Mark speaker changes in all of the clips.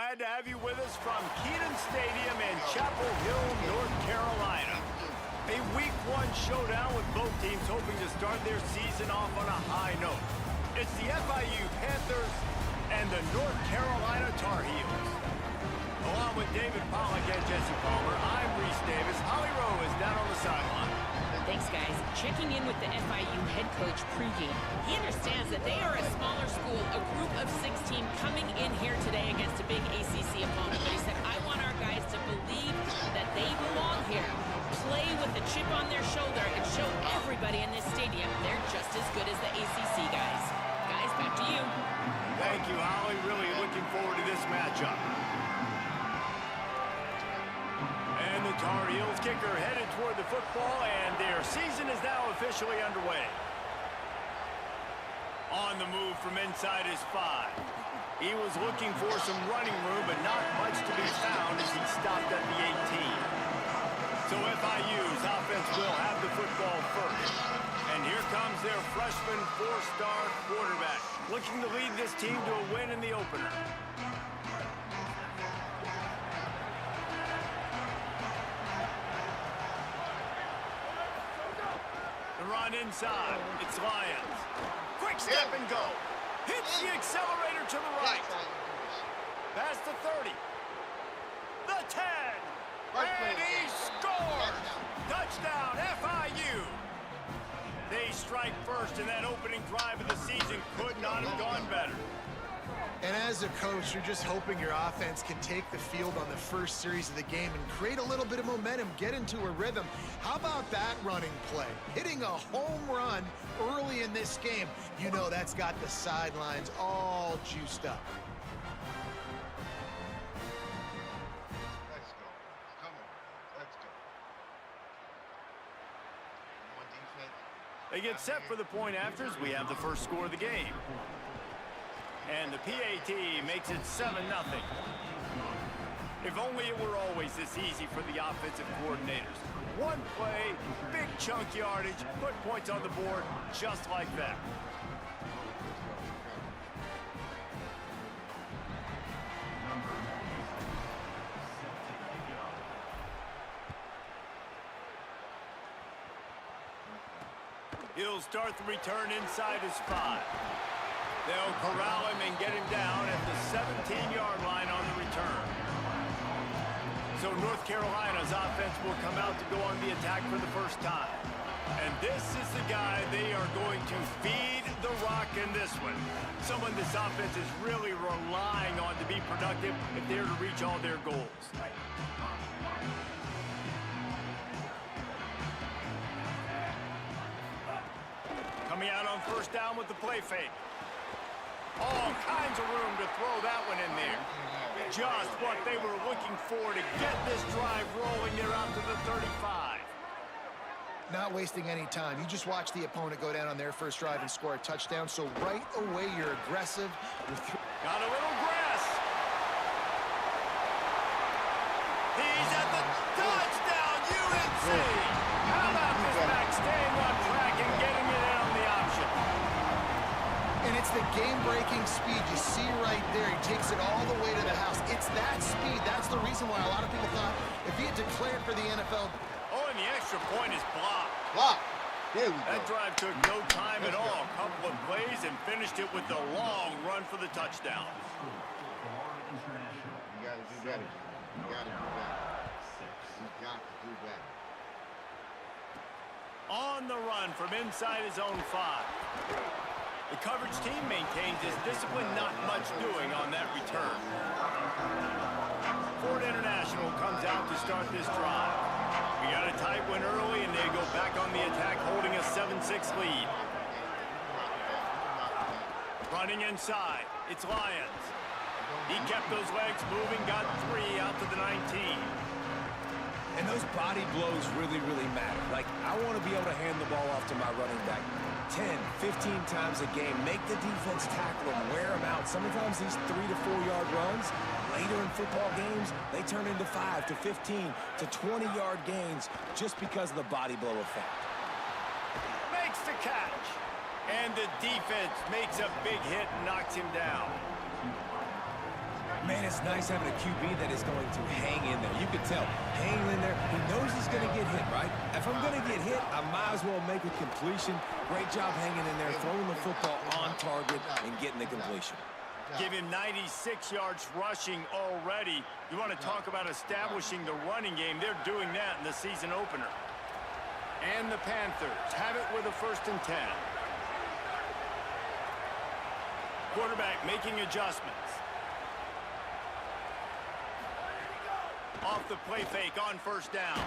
Speaker 1: glad to have you with us from Kenan Stadium in Chapel Hill, North Carolina. A Week 1 showdown with both teams hoping to start their season off on a high note. It's the FIU Panthers and the North Carolina Tar Heels. Along with David Pollack and Jesse Palmer, I'm Reese Davis. Holly Rowe is down on the sideline.
Speaker 2: Thanks, guys. Checking in with the FIU head coach pregame. He understands that they are a smaller school, a group of 16 coming in here today against a big ACC opponent. But he said, I want our guys to believe that they belong here, play with a chip on their shoulder, and show everybody in this stadium they're just as good as the ACC guys. Guys, back to you.
Speaker 1: Thank you, Holly. Really looking forward to this matchup. And the Tar Heels kicker headed toward the football, and their season is now officially underway. On the move from inside his 5. He was looking for some running room, but not much to be found as he stopped at the 18. So FIU's offense will have the football first. And here comes their freshman 4-star quarterback, looking to lead this team to a win in the opener. Run inside. It's Lions. Quick step and go. Hits the accelerator to the right. Past the 30. The 10. And he scores. Touchdown, FIU. They strike first, and that opening drive of the season could not have gone better.
Speaker 3: And as a coach, you're just hoping your offense can take the field on the first series of the game and create a little bit of momentum, get into a rhythm. How about that running play? Hitting a home run early in this game. You know that's got the sidelines all juiced up.
Speaker 4: Let's go. Come on. Let's go. Come on, defense.
Speaker 1: They get set for the point afters. We have the first score of the game. And the PAT makes it 7-0. If only it were always this easy for the offensive coordinators. One play, big chunk yardage, put points on the board just like that. He'll start the return inside his 5. They'll corral him and get him down at the 17-yard line on the return. So North Carolina's offense will come out to go on the attack for the first time. And this is the guy they are going to feed the rock in this one. Someone this offense is really relying on to be productive if they're to reach all their goals. Coming out on first down with the play fake. All kinds of room to throw that one in there. Just what they were looking for to get this drive rolling there out to the 35.
Speaker 3: Not wasting any time. You just watch the opponent go down on their first drive and score a touchdown. So right away, you're aggressive.
Speaker 1: Got a little grass. He's at the touchdown, UNC. How about this back staying on track and getting it in on the option?
Speaker 3: And it's the game-breaking speed you see right there. He takes it all the way to the house. It's that speed. That's the reason why a lot of people thought if he had declared for the NFL.
Speaker 1: Oh, and the extra point is blocked.
Speaker 4: Block. There we go.
Speaker 1: That drive took no time at all. A couple of plays and finished it with the long run for the touchdown.
Speaker 4: You got to do better. You got to do better. You got to do better.
Speaker 1: On the run from inside his own 5. The coverage team maintains his discipline, not much doing on that return. Ford International comes out to start this drive. We got a tight one early, and they go back on the attack, holding a 7-6 lead. Running inside, it's Lions. He kept those legs moving, got 3 out to the 19.
Speaker 5: And those body blows really, really matter. Like, I want to be able to hand the ball off to my running back 10, 15 times a game. Make the defense tackle them, wear them out. Sometimes these 3 to 4 yard runs, later in football games, they turn into 5 to 15 to 20-yard gains just because of the body blow effect.
Speaker 1: Makes the catch. And the defense makes a big hit and knocks him down.
Speaker 5: Man, it's nice having a QB that is going to hang in there. You can tell, hanging in there, he knows he's going to get hit, right? If I'm going to get hit, I might as well make a completion. Great job hanging in there, throwing the football on target and getting the completion.
Speaker 1: Give him 96 yards rushing already. You want to talk about establishing the running game. They're doing that in the season opener. And the Panthers have it with a 1st and 10. Quarterback making adjustments. Off the play fake on 1st down.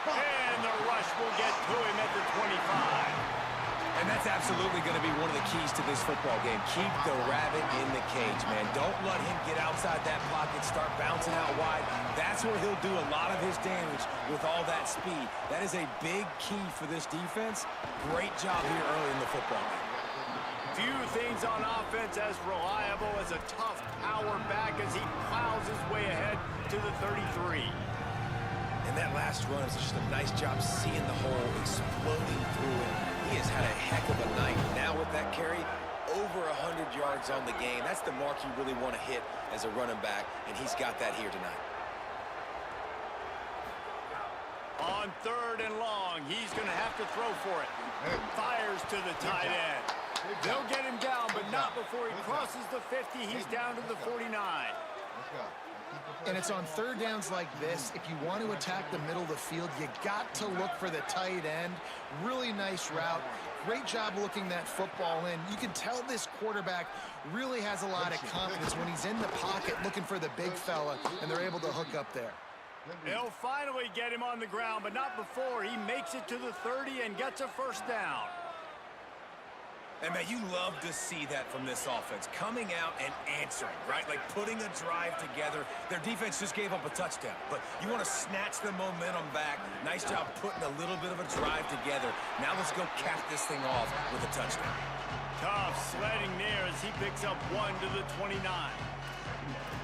Speaker 1: And the rush will get to him at the 25.
Speaker 5: And that's absolutely going to be one of the keys to this football game. Keep the rabbit in the cage, man. Don't let him get outside that pocket, start bouncing out wide. That's where he'll do a lot of his damage with all that speed. That is a big key for this defense. Great job here early in the football game.
Speaker 1: Few things on offense as reliable as a tough power back as he plows his way ahead to the 33.
Speaker 5: And that last run is just a nice job seeing the hole, exploding through it. He has had a heck of a night. Now with that carry, over 100 yards on the game. That's the mark you really want to hit as a running back, and he's got that here tonight.
Speaker 1: On 3rd and long, he's going to have to throw for it. Fires to the tight end. They'll get him down, but not before he crosses the 50. He's down to the 49.
Speaker 3: And it's on 3rd downs like this. If you want to attack the middle of the field, you got to look for the tight end. Really nice route. Great job looking that football in. You can tell this quarterback really has a lot of confidence when he's in the pocket looking for the big fella, and they're able to hook up there.
Speaker 1: They'll finally get him on the ground, but not before he makes it to the 30 and gets a 1st down.
Speaker 5: And, man, you love to see that from this offense. Coming out and answering, right? Like putting a drive together. Their defense just gave up a touchdown. But you want to snatch the momentum back. Nice job putting a little bit of a drive together. Now let's go cap this thing off with a touchdown.
Speaker 1: Tough sledding there as he picks up 1 to the 29.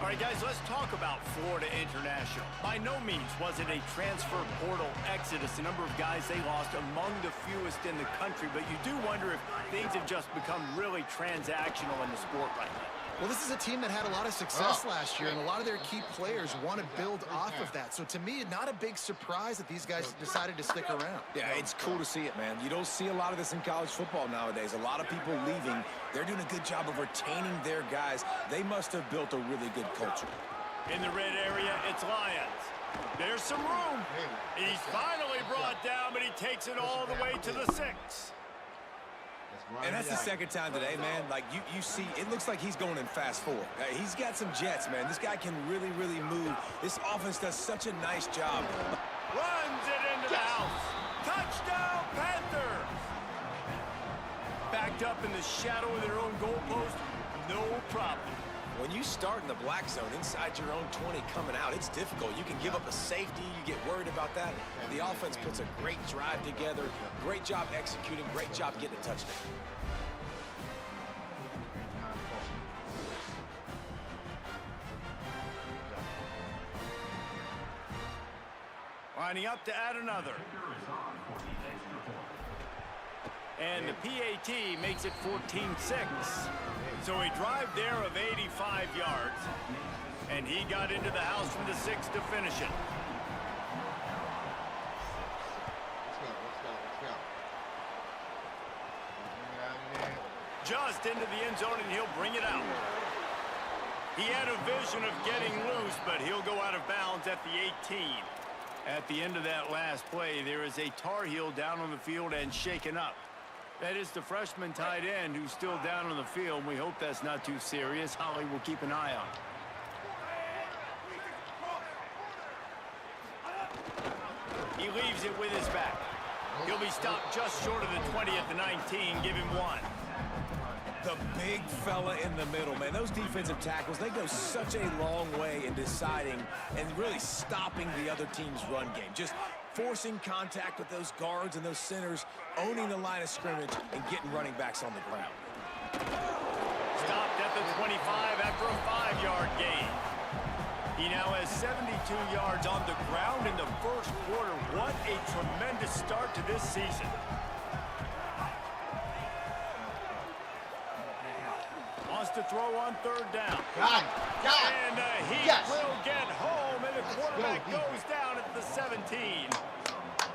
Speaker 1: All right, guys, let's talk about Florida International. By no means was it a transfer portal exodus. The number of guys they lost among the fewest in the country, but you do wonder if things have just become really transactional in the sport right now.
Speaker 3: Well, this is a team that had a lot of success last year, and a lot of their key players want to build off of that. So to me, not a big surprise that these guys decided to stick around.
Speaker 5: Yeah, it's cool to see it, man. You don't see a lot of this in college football nowadays. A lot of people leaving. They're doing a good job of retaining their guys. They must have built a really good culture.
Speaker 1: In the red area, it's Lions. There's some room. He's finally brought down, but he takes it all the way to the 6.
Speaker 5: And that's the 2nd time today, man. Like, you see, it looks like he's going in fast forward. He's got some jets, man. This guy can really, really move. This offense does such a nice job.
Speaker 1: Runs it into the house. Touchdown, Panthers! Backed up in the shadow of their own goalpost, no problem.
Speaker 5: When you start in the black zone inside your own 20 coming out, it's difficult. You can give up a safety. You get worried about that. The offense puts a great drive together. Great job executing. Great job getting a touchdown.
Speaker 1: Lining up to add another. And the PAT makes it 14-6. So a drive there of 85 yards. And he got into the house from the 6 to finish it. Just into the end zone, and he'll bring it out. He had a vision of getting loose, but he'll go out of bounds at the 18. At the end of that last play, there is a Tar Heel down on the field and shaken up. That is the freshman tight end who's still down on the field. We hope that's not too serious. Holly will keep an eye on it. He leaves it with his back. He'll be stopped just short of the 20 at the 19. Give him 1.
Speaker 5: The big fella in the middle, man. Those defensive tackles, they go such a long way in deciding and really stopping the other team's run game. Just forcing contact with those guards and those centers, owning the line of scrimmage, and getting running backs on the ground.
Speaker 1: Stopped at the 25 after a 5-yard gain. He now has 72 yards on the ground in the first quarter. What a tremendous start to this season. Wants to throw on third down.
Speaker 4: God.
Speaker 1: And he
Speaker 4: Yes.
Speaker 1: will get home, and the
Speaker 4: Let's
Speaker 1: quarterback
Speaker 4: go,
Speaker 1: goes down at the 17.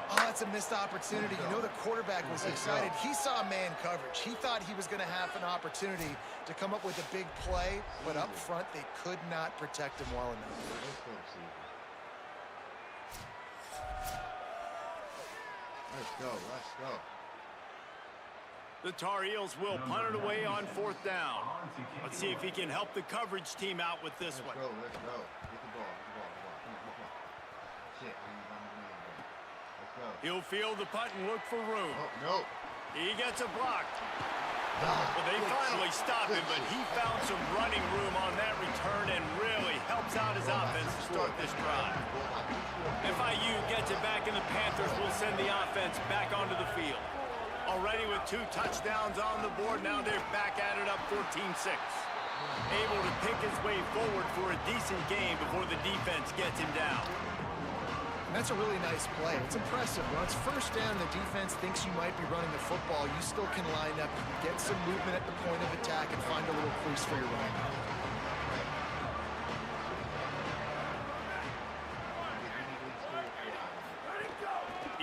Speaker 3: Oh, that's a missed opportunity. You know the quarterback was excited. He saw man coverage. He thought he was going to have an opportunity to come up with a big play, but up front, they could not protect him well enough.
Speaker 4: Let's go, Caesar. Let's go. Let's go.
Speaker 1: The Tar Heels will punt it away on fourth down. Let's see if he can help the coverage team out with this one.
Speaker 4: Let's go. Let's go. Get the ball. Get the ball. Come on. Come on. Shit. I need my man, bro. Let's go.
Speaker 1: He'll field the punt and look for room.
Speaker 4: Oh, no.
Speaker 1: He gets a block.
Speaker 4: Ah,
Speaker 1: Well, they
Speaker 4: good
Speaker 1: finally
Speaker 4: shit.
Speaker 1: stop him,
Speaker 4: Good
Speaker 1: but
Speaker 4: shit.
Speaker 1: he found some running room on that return and really helps out his offense to start this drive. FIU gets it back, and the Panthers will send the offense back onto the field. Already with 2 touchdowns on the board, now they're back at it up 14-6. Able to pick his way forward for a decent game before the defense gets him down.
Speaker 3: And that's a really nice play. It's impressive. When it's first down, the defense thinks you might be running the football. You still can line up, get some movement at the point of attack, and find a little crease for your running back.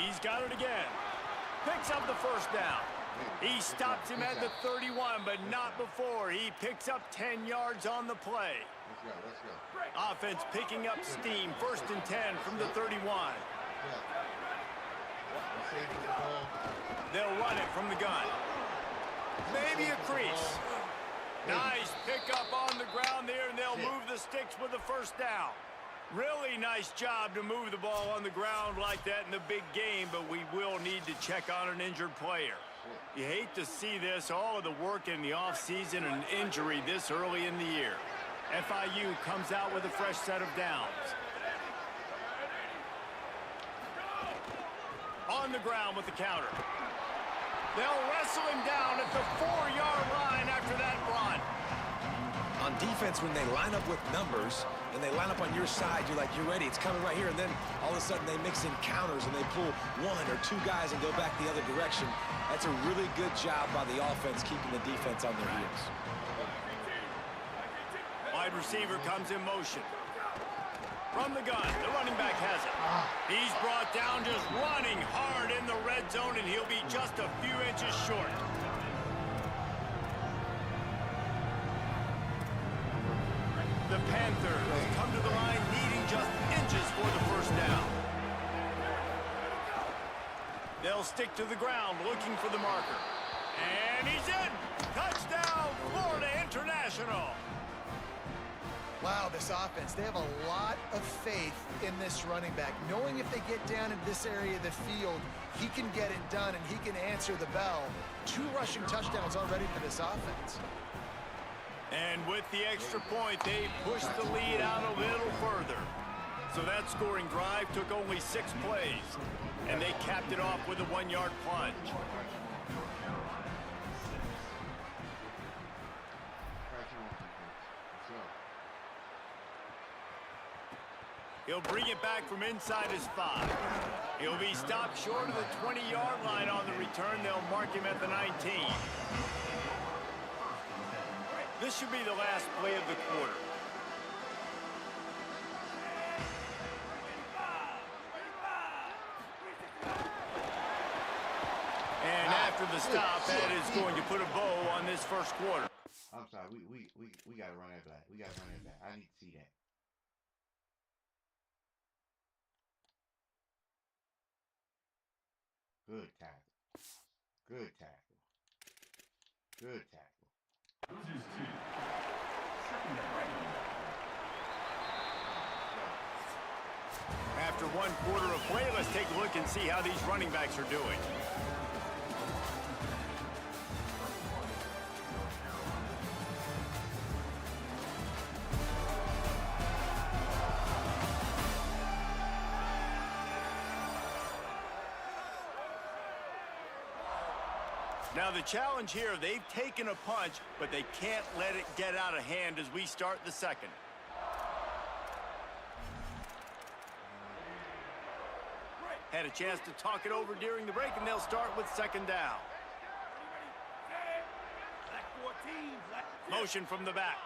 Speaker 1: He's got it again. Picks up the first down. He stops him at the 31, but not before. He picks up 10 yards on the play.
Speaker 4: Let's go. Let's go.
Speaker 1: Offense picking up steam. 1st and 10 from the 31. They'll run it from the gun. Maybe a crease. Nice pickup on the ground there, and they'll move the sticks with the first down. Really nice job to move the ball on the ground like that in the big game, but we will need to check on an injured player. You hate to see this, all of the work in the offseason and injury this early in the year. FIU comes out with a fresh set of downs. On the ground with the counter. They'll wrestle him down at the 4-yard line after that run.
Speaker 5: On defense, when they line up with numbers and they line up on your side, you're like, you're ready, it's coming right here. And then all of a sudden they mix in counters and they pull 1 or 2 guys and go back the other direction. That's a really good job by the offense keeping the defense on their heels.
Speaker 1: Wide receiver comes in motion. From the gun, the running back has it. He's brought down just running hard in the red zone, and he'll be just a few inches short. The Panthers come to the line needing just inches for the first down. They'll stick to the ground looking for the marker. And he's in! Touchdown, Florida International!
Speaker 3: Wow, this offense, they have a lot of faith in this running back. Knowing if they get down in this area of the field, he can get it done and he can answer the bell. 2 rushing touchdowns already for this offense.
Speaker 1: And with the extra point, they pushed the lead out a little further. So that scoring drive took only 6 plays, and they capped it off with a 1-yard plunge. He'll bring it back from inside his 5. He'll be stopped short of the 20-yard line on the return. They'll mark him at the 19. This should be the last play of the quarter. And after the stop, that is going to put a bow on this first quarter.
Speaker 4: I'm sorry. We got to run that back. We got to run that back. I need to see that. Good tackle. Good tackle. Good tackle.
Speaker 1: After 1 quarter of play, let's take a look and see how these running backs are doing. Now the challenge here, they've taken a punch, but they can't let it get out of hand as we start the second. Had a chance to talk it over during the break, and they'll start with 2nd down.
Speaker 6: Black 14, black
Speaker 1: Motion from the back.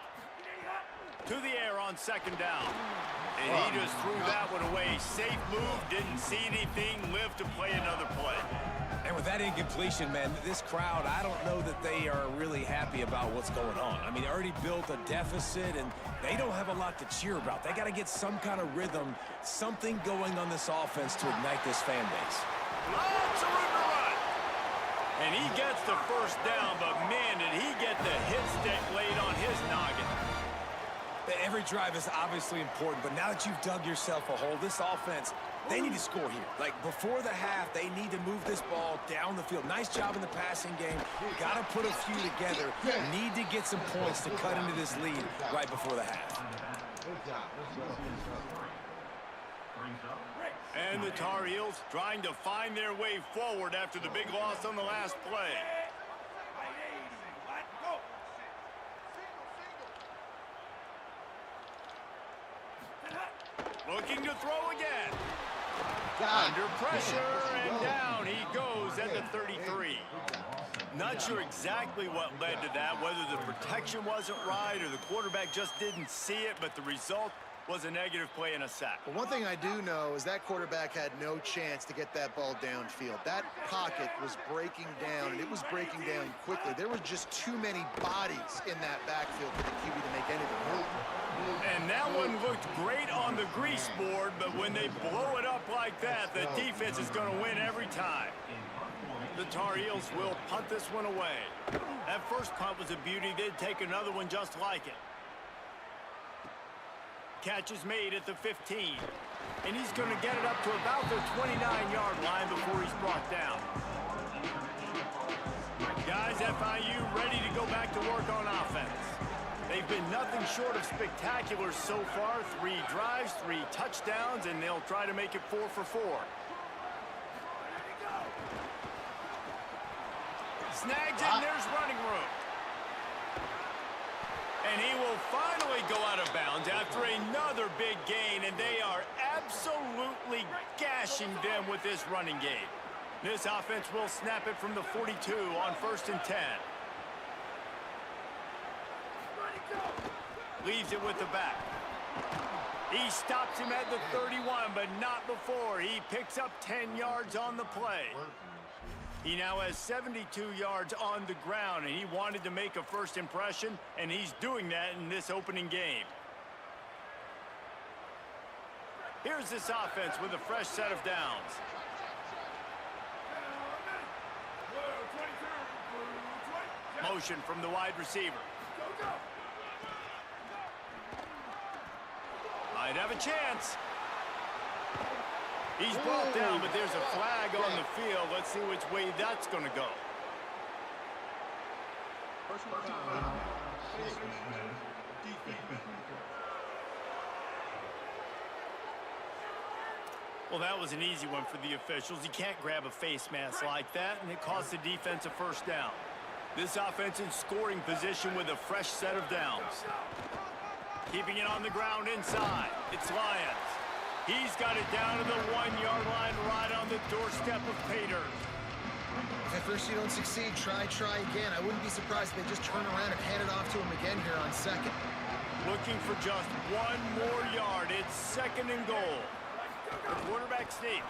Speaker 1: To the air on second down. And he just threw that one away. Safe move, didn't see anything, lived to play another play.
Speaker 5: And with that incompletion, man, this crowd, I don't know that they are really happy about what's going on. I mean, they already built a deficit, and they don't have a lot to cheer about. They got to get some kind of rhythm, something going on this offense to ignite this fan base.
Speaker 1: Lots of room to run. And he gets the first down, but man, did he get the hit stick laid on his noggin.
Speaker 5: Every drive is obviously important, but now that you've dug yourself a hole, this offense, they need to score here. Like, before the half, they need to move this ball down the field. Nice job in the passing game. Got to put a few together. Need to get some points to cut into this lead right before the half.
Speaker 1: And the Tar Heels trying to find their way forward after the big loss on the last play. Looking to throw again. Under pressure, and down he goes at the 33. Not sure exactly what led to that, whether the protection wasn't right or the quarterback just didn't see it, but the result was a negative play and a sack.
Speaker 3: But one thing I do know is that quarterback had no chance to get that ball downfield. That pocket was breaking down, and it was breaking down quickly. There were just too many bodies in that backfield for the QB to make anything work.
Speaker 1: And that one looked great on the grease board, but when they blow it up like that, the defense is going to win every time. The Tar Heels will punt this one away. That first punt was a beauty. They'd take another one just like it. Catch is made at the 15. And he's going to get it up to about the 29-yard line before he's brought down. Guys, FIU ready to go back to work on offense. They've been nothing short of spectacular so far. 3 drives, 3 touchdowns, and they'll try to make it 4 for 4. Snags it, and there's running room. And he will finally go out of bounds after another big gain, and they are absolutely gashing them with this running game. This offense will snap it from the 42 on 1st and 10. Leaves it with the back. He stops him at the 31, but not before. He picks up 10 yards on the play. He now has 72 yards on the ground, and he wanted to make a first impression, and he's doing that in this opening game. Here's this offense with a fresh set of downs. Motion from the wide receiver. Might have a chance. He's brought down, but there's a flag on the field. Let's see which way that's going to go. Well, that was an easy one for the officials. You can't grab a face mask like that, and it cost the defense a first down. This offense in scoring position with a fresh set of downs. Keeping it on the ground inside. It's Lyons. He's got it down to the 1-yard line right on the doorstep of Pater.
Speaker 3: If at first you don't succeed, try again. I wouldn't be surprised if they just turn around and hand it off to him again here on second.
Speaker 1: Looking for just 1 more yard. It's 2nd and goal. The quarterback sneak.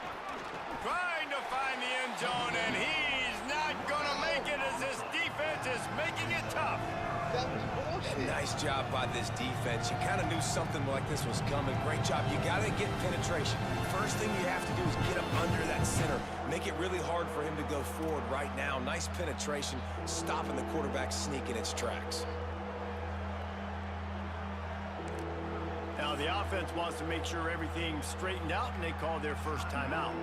Speaker 1: Trying to find the end zone, and he's not going to make it as this defense is making it tough.
Speaker 5: Nice job by this defense. You kind of knew something like this was coming. Great job. You got to get penetration. First thing you have to do is get up under that center. Make it really hard for him to go forward right now. Nice penetration, stopping the quarterback sneak in its tracks.
Speaker 1: Now the offense wants to make sure everything's straightened out, and they call their first timeout.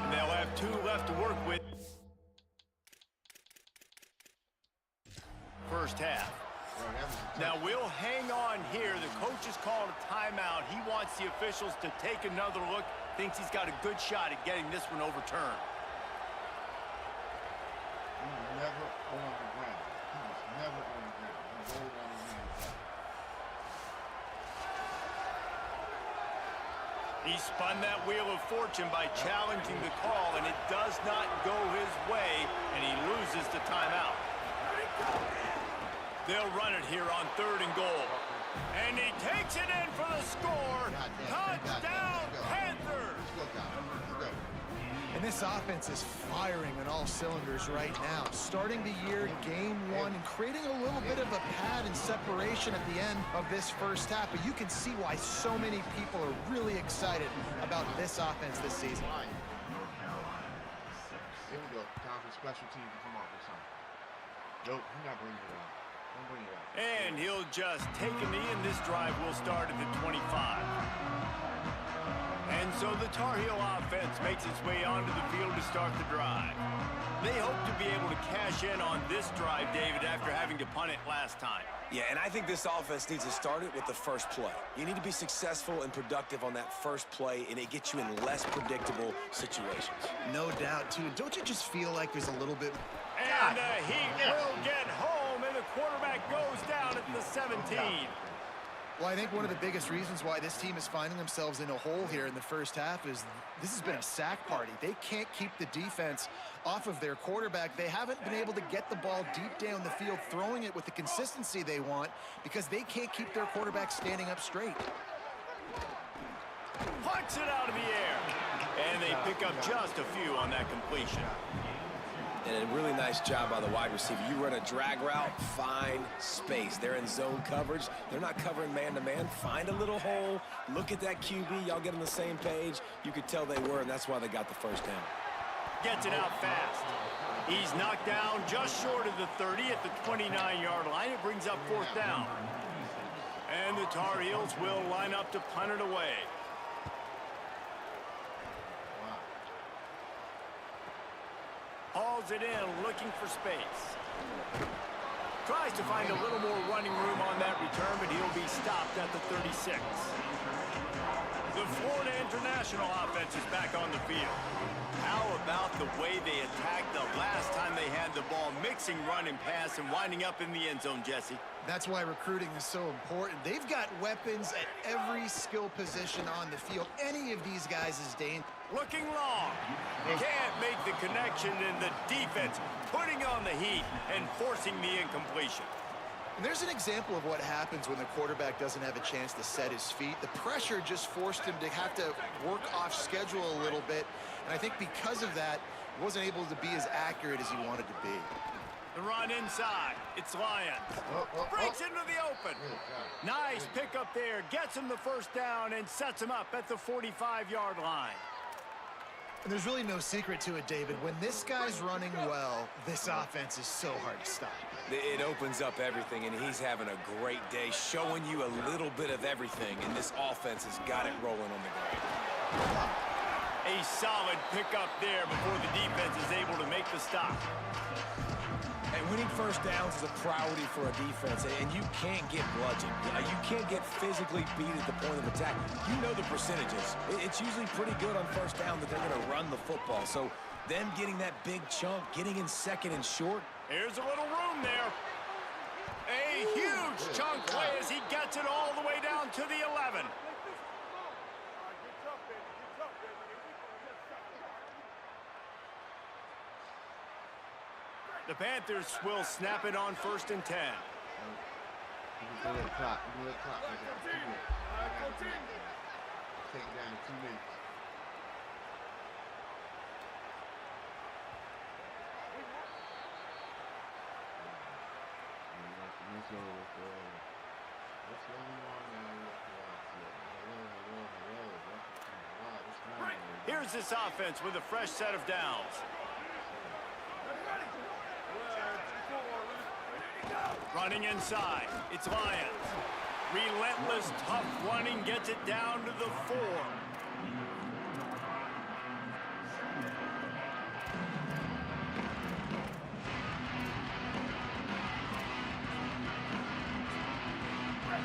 Speaker 1: And they'll have 2 left to work with. First half. Now we'll hang on here. The coach has called a timeout. He wants the officials to take another look. Thinks he's got a good shot at getting this one overturned.
Speaker 4: He was never on the ground. He was never on the ground. He rolled on his hands up.
Speaker 1: He spun that wheel of fortune by challenging the call, and it does not go his way, and he loses the timeout. They'll run it here on 3rd and goal. And he takes it in for the score. Touchdown, Panthers!
Speaker 4: Let's go, guys. Let's go.
Speaker 3: And this offense is firing on all cylinders right now. Starting the year, game 1, and creating a little bit of a pad and separation at the end of this first half. But you can see why so many people are really excited about this offense this season.
Speaker 4: Here we go. Time for special teams to come up with something. Nope, he's not bringing it out. Don't bring it out.
Speaker 1: And he'll just take a knee, and this drive will start at the 25. And so the Tar Heel offense makes its way onto the field to start the drive. They hope to be able to cash in on this drive, David, after having to punt it last time.
Speaker 5: Yeah, and I think this offense needs to start it with the first play. You need to be successful and productive on that first play, and it gets you in less predictable situations.
Speaker 3: No doubt, too. Don't you just feel like there's a little bit...
Speaker 1: And the Heat will get home, and the quarterback goes down at the 17.
Speaker 3: Well, I think one of the biggest reasons why this team is finding themselves in a hole here in the first half is this has been a sack party. They can't keep the defense off of their quarterback. They haven't been able to get the ball deep down the field, throwing it with the consistency they want because they can't keep their quarterback standing up straight.
Speaker 1: Pucks it out of the air. And they pick up just a few on that completion.
Speaker 5: And a really nice job by the wide receiver. You run a drag route, find space. They're in zone coverage. They're not covering man-to-man. Find a little hole. Look at that QB. Y'all get on the same page. You could tell they were, and that's why they got the first down.
Speaker 1: Gets it out fast. He's knocked down just short of the 30 at the 29-yard line. It brings up 4th down. And the Tar Heels will line up to punt it away. Hauls it in, looking for space. Tries to find a little more running room on that return, but he'll be stopped at the 36. The Florida International offense is back on the field. How about the way they attacked the last time they had the ball, mixing run and pass and winding up in the end zone, Jesse?
Speaker 3: That's why recruiting is so important. They've got weapons at every skill position on the field. Any of these guys is dangerous.
Speaker 1: Looking long. Can't make the connection, and the defense putting on the heat and forcing the incompletion.
Speaker 3: And there's an example of what happens when the quarterback doesn't have a chance to set his feet. The pressure just forced him to have to work off schedule a little bit. And I think because of that, he wasn't able to be as accurate as he wanted to be.
Speaker 1: The run inside. It's Lions. Breaks into the open. Nice pickup there. Gets him the first down and sets him up at the 45-yard line.
Speaker 3: And there's really no secret to it, David. When this guy's running well, this offense is so hard to stop.
Speaker 5: It opens up everything, and he's having a great day, showing you a little bit of everything, and this offense has got it rolling on the ground.
Speaker 1: A solid pickup there before the defense is able to make the stop.
Speaker 5: And winning first downs is a priority for a defense, and you can't get bludgeoned. You can't get physically beat at the point of attack. You know the percentages. It's usually pretty good on first down that they're going to run the football. So them getting that big chunk, getting in second and short.
Speaker 1: Here's a little room there. A huge chunk play as he gets it all the way down to the 11. The Panthers will snap it on 1st and 10.
Speaker 4: Take it down to 2 minutes.
Speaker 1: Here's this offense with a fresh set of downs. Running inside, it's Lions. Relentless, tough running gets it down to the 4.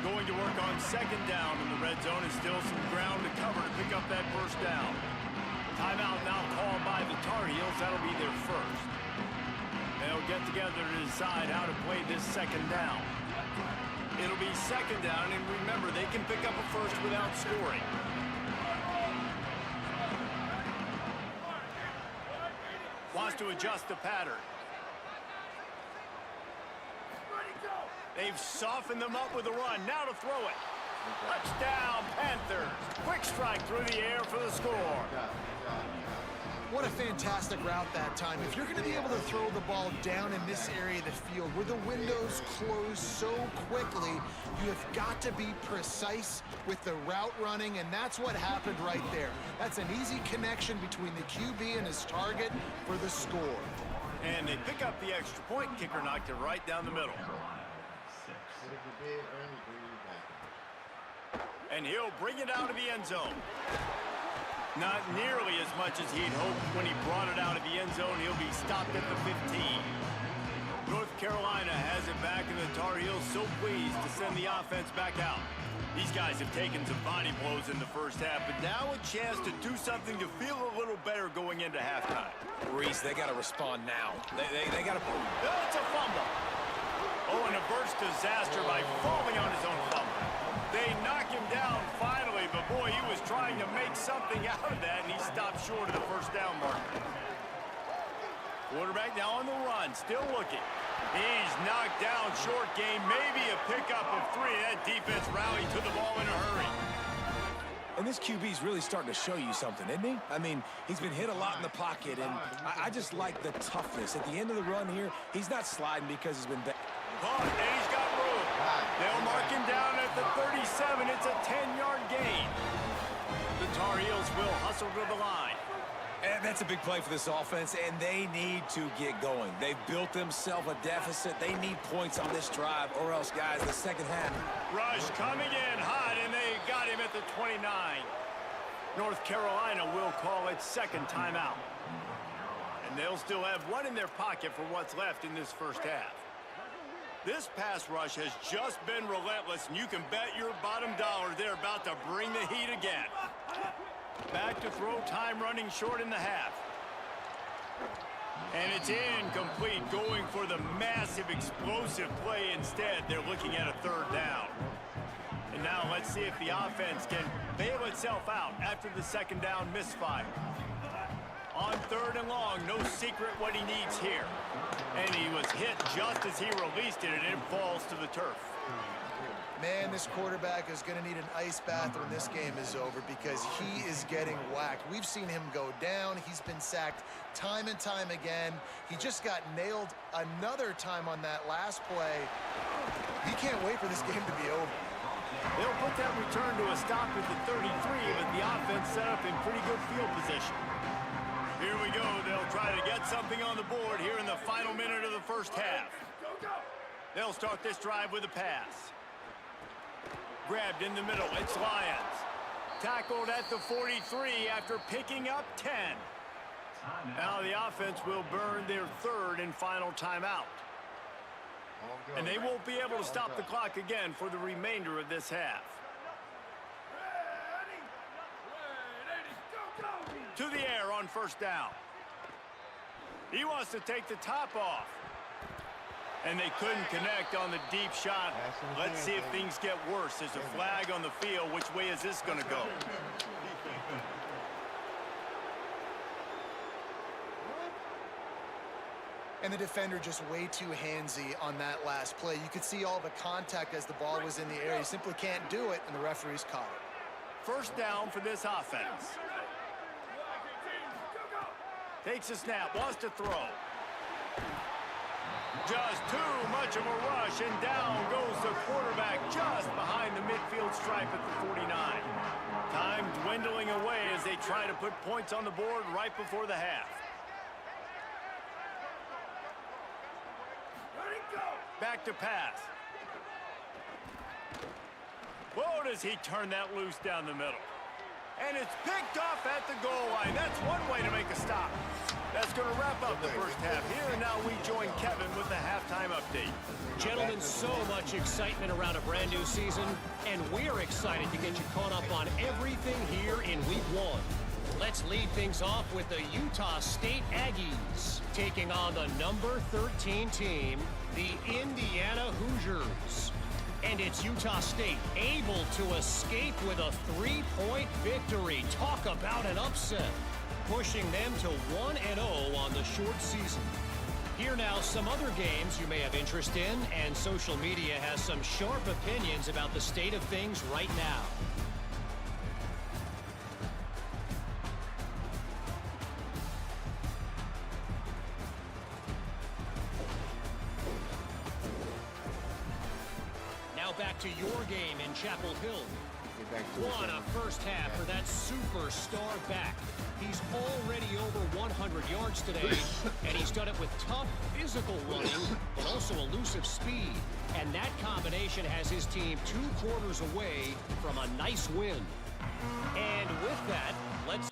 Speaker 1: Going to work on 2nd down in the red zone, and still some ground to cover to pick up that first down. Timeout now called by the Tar Heels. That'll be their first. They'll get together to decide how to play this 2nd down. It'll be 2nd down, and remember, they can pick up a first without scoring. Wants to adjust the pattern. They've softened them up with a run. Now to throw it. Touchdown, Panthers. Quick strike through the air for the score.
Speaker 3: What a fantastic route that time. If you're going to be able to throw the ball down in this area of the field where the windows close so quickly, you have got to be precise with the route running, and that's what happened right there. That's an easy connection between the QB and his target for the score.
Speaker 1: And they pick up the extra point. Kicker knocked it right down the middle. And he'll bring it out of the end zone. Not nearly as much as he'd hoped when he brought it out of the end zone. He'll be stopped at the 15. North Carolina has it back, and the Tar Heels so pleased to send the offense back out. These guys have taken some body blows in the first half, but now a chance to do something to feel a little better going into halftime.
Speaker 5: Reese, they got to respond now. They got to...
Speaker 1: It's a fumble. Oh, and a burst disaster by falling on his own fumble. They knock him down finally, but boy, he was trying to make something out of that, and he stopped short of the first down marker. Quarterback now on the run, still looking. He's knocked down, short game, maybe a pickup of 3. That defense rallied to the ball in a hurry.
Speaker 5: And this QB's really starting to show you something, isn't he? I mean, he's been hit a lot in the pocket, and I just like the toughness. At the end of the run here, he's not sliding because he's been bad.
Speaker 1: And he's got room. They'll mark him down at the 37. It's a 10-yard gain. The Tar Heels will hustle to the line.
Speaker 5: And that's a big play for this offense, and they need to get going. They've built themselves a deficit. They need points on this drive, or else, guys, the second half.
Speaker 1: Rush coming in hot, and they got him at the 29. North Carolina will call it second timeout. And they'll still have one in their pocket for what's left in this first half. This pass rush has just been relentless, and you can bet your bottom dollar they're about to bring the heat again. Back to throw, time running short in the half. And it's incomplete, going for the massive explosive play instead. They're looking at a third down. And now let's see if the offense can bail itself out after the second down misfire. On third and long, no secret what he needs here. And he was hit just as he released it, and it falls to the turf.
Speaker 3: Man, this quarterback is going to need an ice bath when this game is over because he is getting whacked. We've seen him go down. He's been sacked time and time again. He just got nailed another time on that last play. He can't wait for this game to be over.
Speaker 1: They'll put that return to a stop at the 33, but the offense set up in pretty good field position. Here we go. They'll try to get something on the board here in the final minute of the first half. They'll start this drive with a pass. Grabbed in the middle. It's Lions. Tackled at the 43 after picking up 10. Now the offense will burn their third and final timeout. And they won't be able to stop the clock again for the remainder of this half. To the air on first down. He wants to take the top off. And they couldn't connect on the deep shot. Let's see if things get worse. There's a flag on the field. Which way is this going to go?
Speaker 3: And the defender just way too handsy on that last play. You could see all the contact as the ball was in the air. He simply can't do it, and the referees caught it.
Speaker 1: First down for this offense. Takes a snap, wants to throw. Just too much of a rush, and down goes the quarterback just behind the midfield stripe at the 49. Time dwindling away as they try to put points on the board right before the half. Back to pass. Whoa, does he turn that loose down the middle. And it's picked off at the goal line. That's one way to make a stop. That's going to wrap up the first half here, and now we join Kevin with the halftime update.
Speaker 6: Gentlemen, so much excitement around a brand new season, and we're excited to get you caught up on everything here in Week 1. Let's lead things off with the Utah State Aggies taking on the number 13 team, the Indiana Hoosiers. And it's Utah State able to escape with a 3-point victory. Talk about an upset, pushing them to 1-0 on the short season. Here now, some other games you may have interest in, and social media has some sharp opinions about the state of things right now. Now back to your game in Chapel Hill.
Speaker 4: Get back to
Speaker 6: What a first half for that superstar back. He's already over 100 yards today, and he's done it with tough physical running, but also elusive speed. And that combination has his team 2 quarters away from a nice win. And with that, let's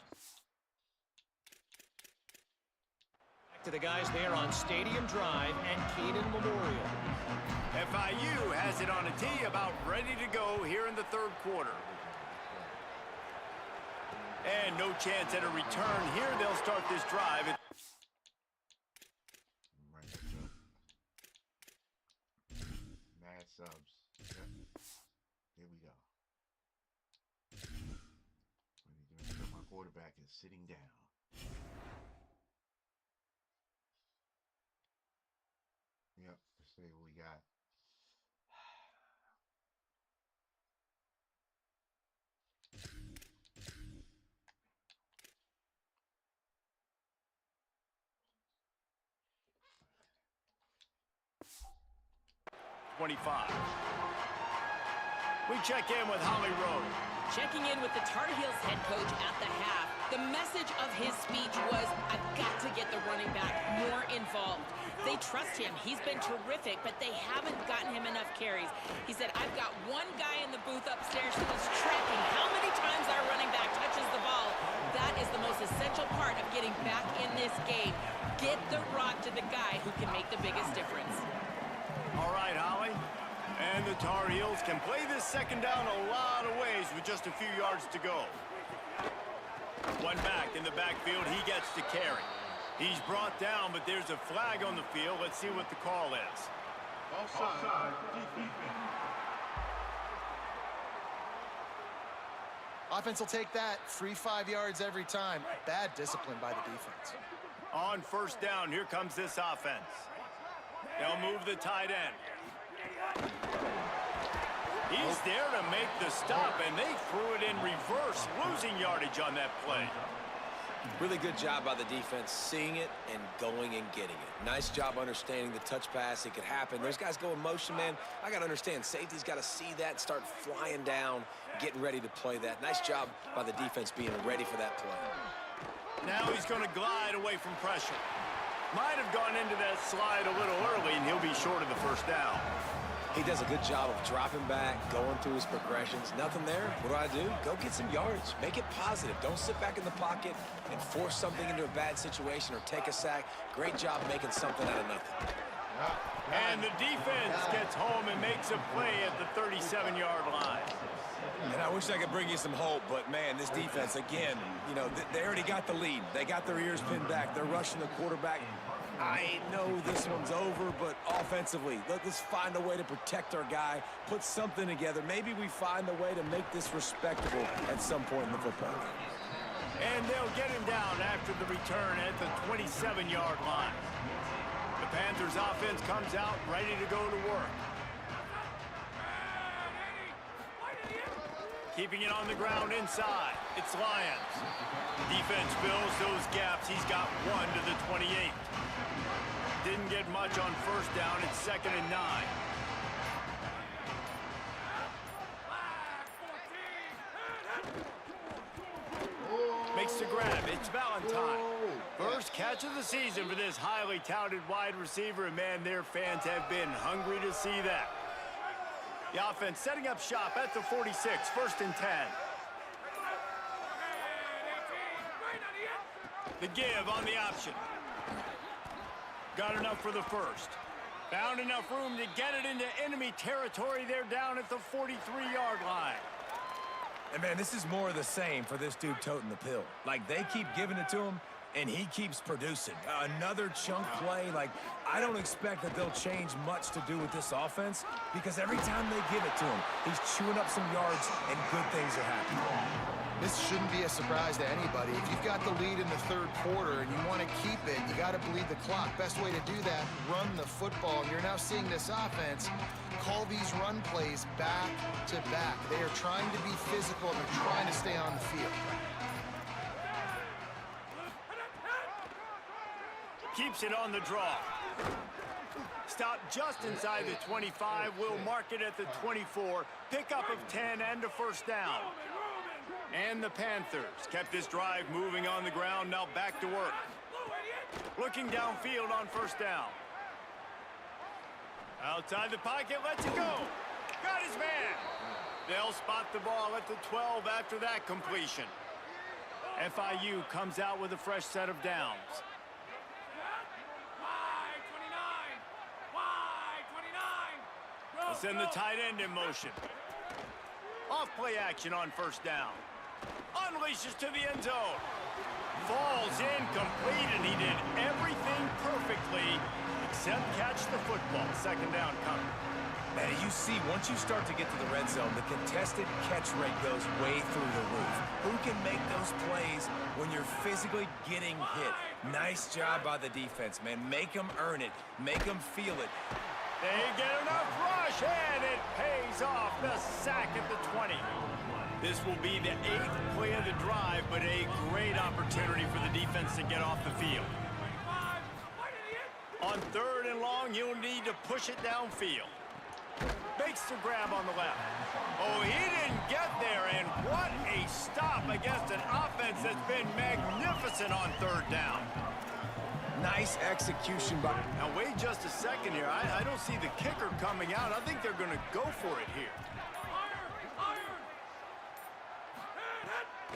Speaker 6: back to the guys there on Stadium Drive at Keenan Memorial.
Speaker 1: FIU has it on a tee, about ready to go here in the third quarter. And no chance at a return here. They'll start this drive.
Speaker 4: right back up. Mad subs. Yep. Here we go. We need to make sure my quarterback is sitting down. Yep. Let's see what we got.
Speaker 1: 25. We check in with Holly Rowe.
Speaker 2: Checking in with the Tar Heels head coach at the half. The message of his speech was, I've got to get the running back more involved. They trust him. He's been terrific, but they haven't gotten him enough carries. He said, I've got one guy in the booth upstairs who is tracking how many times our running back touches the ball. That is the most essential part of getting back in this game. Get the rock to the guy who can make the biggest difference.
Speaker 1: All right, Holly. And the Tar Heels can play this second down a lot of ways with just a few yards to go. One back in the backfield, he gets to carry. He's brought down, but there's a flag on the field. Let's see what the call is.
Speaker 4: Offside.
Speaker 3: Offense will take that. Free 5 yards every time. Bad discipline by the defense.
Speaker 1: On first down, here comes this offense. They'll move the tight end. He's there to make the stop, and they threw it in reverse, losing yardage on that play.
Speaker 5: Really good job by the defense, seeing it and going and getting it. Nice job understanding the touch pass. It could happen. Those guys go in motion, man. I got to understand, safety's got to see that and start flying down, getting ready to play that. Nice job by the defense being ready for that play.
Speaker 1: Now he's going to glide away from pressure. Might have gone into that slide a little early, and he'll be short of the first down.
Speaker 5: He does a good job of dropping back, going through his progressions. Nothing there. What do? Go get some yards. Make it positive. Don't sit back in the pocket and force something into a bad situation or take a sack. Great job making something out of nothing.
Speaker 1: And the defense gets home and makes a play at the 37-yard line.
Speaker 5: And I wish I could bring you some hope, but, man, this defense, again, you know, they already got the lead. They got their ears pinned back. They're rushing the quarterback. I know this one's over, but offensively, let's find a way to protect our guy, put something together. Maybe we find a way to make this respectable at some point in the football game.
Speaker 1: And they'll get him down after the return at the 27-yard line. The Panthers offense comes out ready to go to work. Keeping it on the ground inside. It's Lions. Defense fills those gaps. He's got one to the 28. Didn't get much on first down. It's 2nd and 9. Makes the grab. It's Valentine. First catch of the season for this highly touted wide receiver. And, man, their fans have been hungry to see that. The offense setting up shop at the 46. 1st and 10. The give on the option. Got enough for the first. Found enough room to get it into enemy territory. They're down at the 43-yard line.
Speaker 5: And, man, this is more of the same for this dude toting the pill. Like, they keep giving it to him, and he keeps producing. Another chunk play, like, I don't expect that they'll change much to do with this offense because every time they give it to him, he's chewing up some yards and good things are happening.
Speaker 3: This shouldn't be a surprise to anybody. If you've got the lead in the third quarter and you want to keep it, you got to bleed the clock. Best way to do that, run the football. You're now seeing this offense call these run plays back to back. They are trying to be physical and they're trying to stay on the field.
Speaker 1: Keeps it on the draw. Stop just inside the 25. We'll mark it at the 24. Pickup of 10 and a first down. And the Panthers kept this drive moving on the ground. Now back to work. Looking downfield on first down. Outside the pocket, lets it go. Got his man. They'll spot the ball at the 12 after that completion. FIU comes out with a fresh set of downs. They'll send the tight end in motion. Off play action on first down. Unleashes to the end zone. Falls incomplete, and he did everything perfectly except catch the football. Second down coming.
Speaker 5: Man, you see, once you start to get to the red zone, the contested catch rate goes way through the roof. Who can make those plays when you're physically getting hit? Nice job by the defense, man. Make them earn it. Make them feel it.
Speaker 1: They get enough rush, and it pays off. The sack at the 20. This will be the 8th play of the drive, but a great opportunity for the defense to get off the field. On third and long, you'll need to push it downfield. Makes the grab on the left. Oh, he didn't get there, and what a stop against an offense that's been magnificent on third down.
Speaker 5: Nice execution by...
Speaker 1: Now, wait just a second here. I don't see the kicker coming out. I think they're going to go for it here.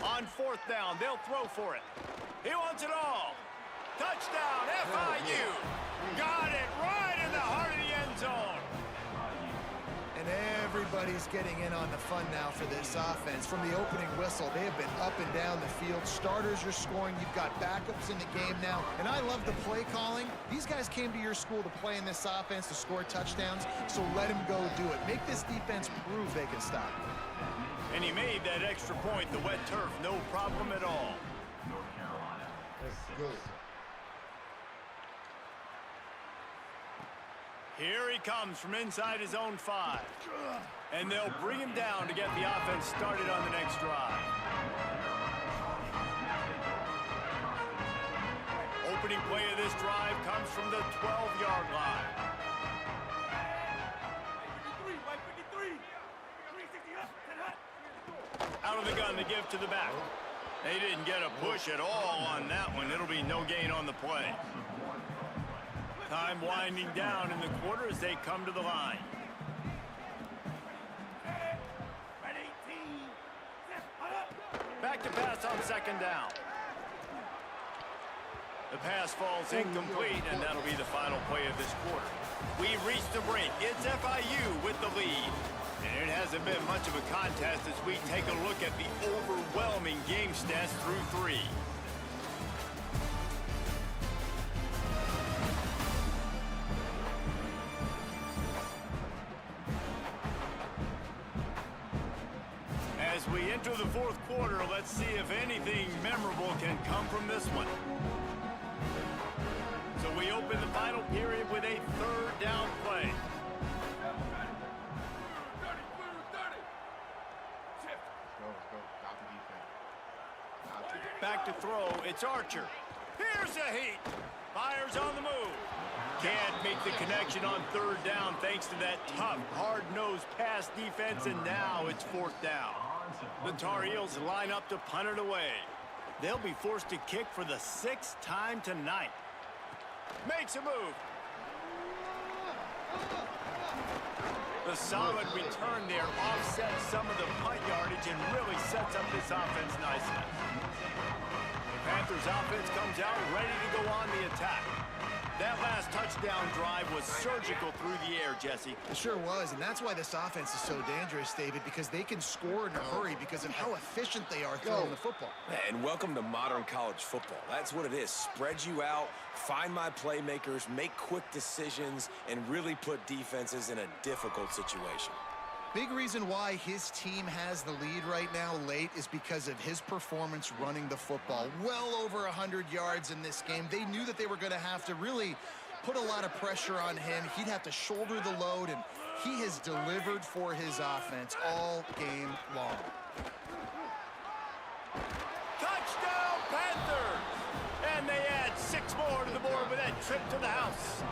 Speaker 1: On fourth down, they'll throw for it. He wants it all. Touchdown, FIU. Got it right in the heart of the end zone.
Speaker 3: And everybody's getting in on the fun now for this offense. From the opening whistle, they have been up and down the field. Starters are scoring. You've got backups in the game now. And I love the play calling. These guys came to your school to play in this offense to score touchdowns, so let them go do it. Make this defense prove they can stop.
Speaker 1: And he made that extra point, the wet turf, no problem at all.
Speaker 4: That's good.
Speaker 1: Here he comes from inside his own 5. And they'll bring him down to get the offense started on the next drive. Opening play of this drive comes from the 12-yard line. Out of the gun to give to the back. They didn't get a push at all on that one. It'll be no gain on the play. Time winding down in the quarter as they come to the line. Back to pass on second down. The pass falls incomplete, and that'll be the final play of this quarter. We've reached the break. It's FIU with the lead. And it hasn't been much of a contest as we take a look at the overwhelming game stats through 3. As we enter the fourth quarter, let's see if anything memorable can come from this one. So we open the final period with a third down play. Back to throw, it's Archer. Here's a heat. Fires on the move. Can't make the connection on third down thanks to that tough, hard-nosed pass defense, and now it's fourth down. The Tar Heels line up to punt it away. They'll be forced to kick for the 6th time tonight. Makes a move. The solid return there offsets some of the punt yardage and really sets up this offense nicely. The Panthers offense comes out ready to go on the attack. That last touchdown drive was surgical through the air, Jesse.
Speaker 3: It sure was, and that's why this offense is so dangerous, David, because they can score in a hurry because of how efficient they are throwing the football.
Speaker 5: And welcome to modern college football. That's what it is. Spread you out, find my playmakers, make quick decisions, and really put defenses in a difficult situation.
Speaker 3: Big reason why his team has the lead right now late is because of his performance running the football. Well over 100 yards in this game. They knew that they were going to have to really put a lot of pressure on him. He'd have to shoulder the load, and he has delivered for his offense all game long.
Speaker 1: Touchdown, Panthers! And they add 6 more to the board with that trip to the house.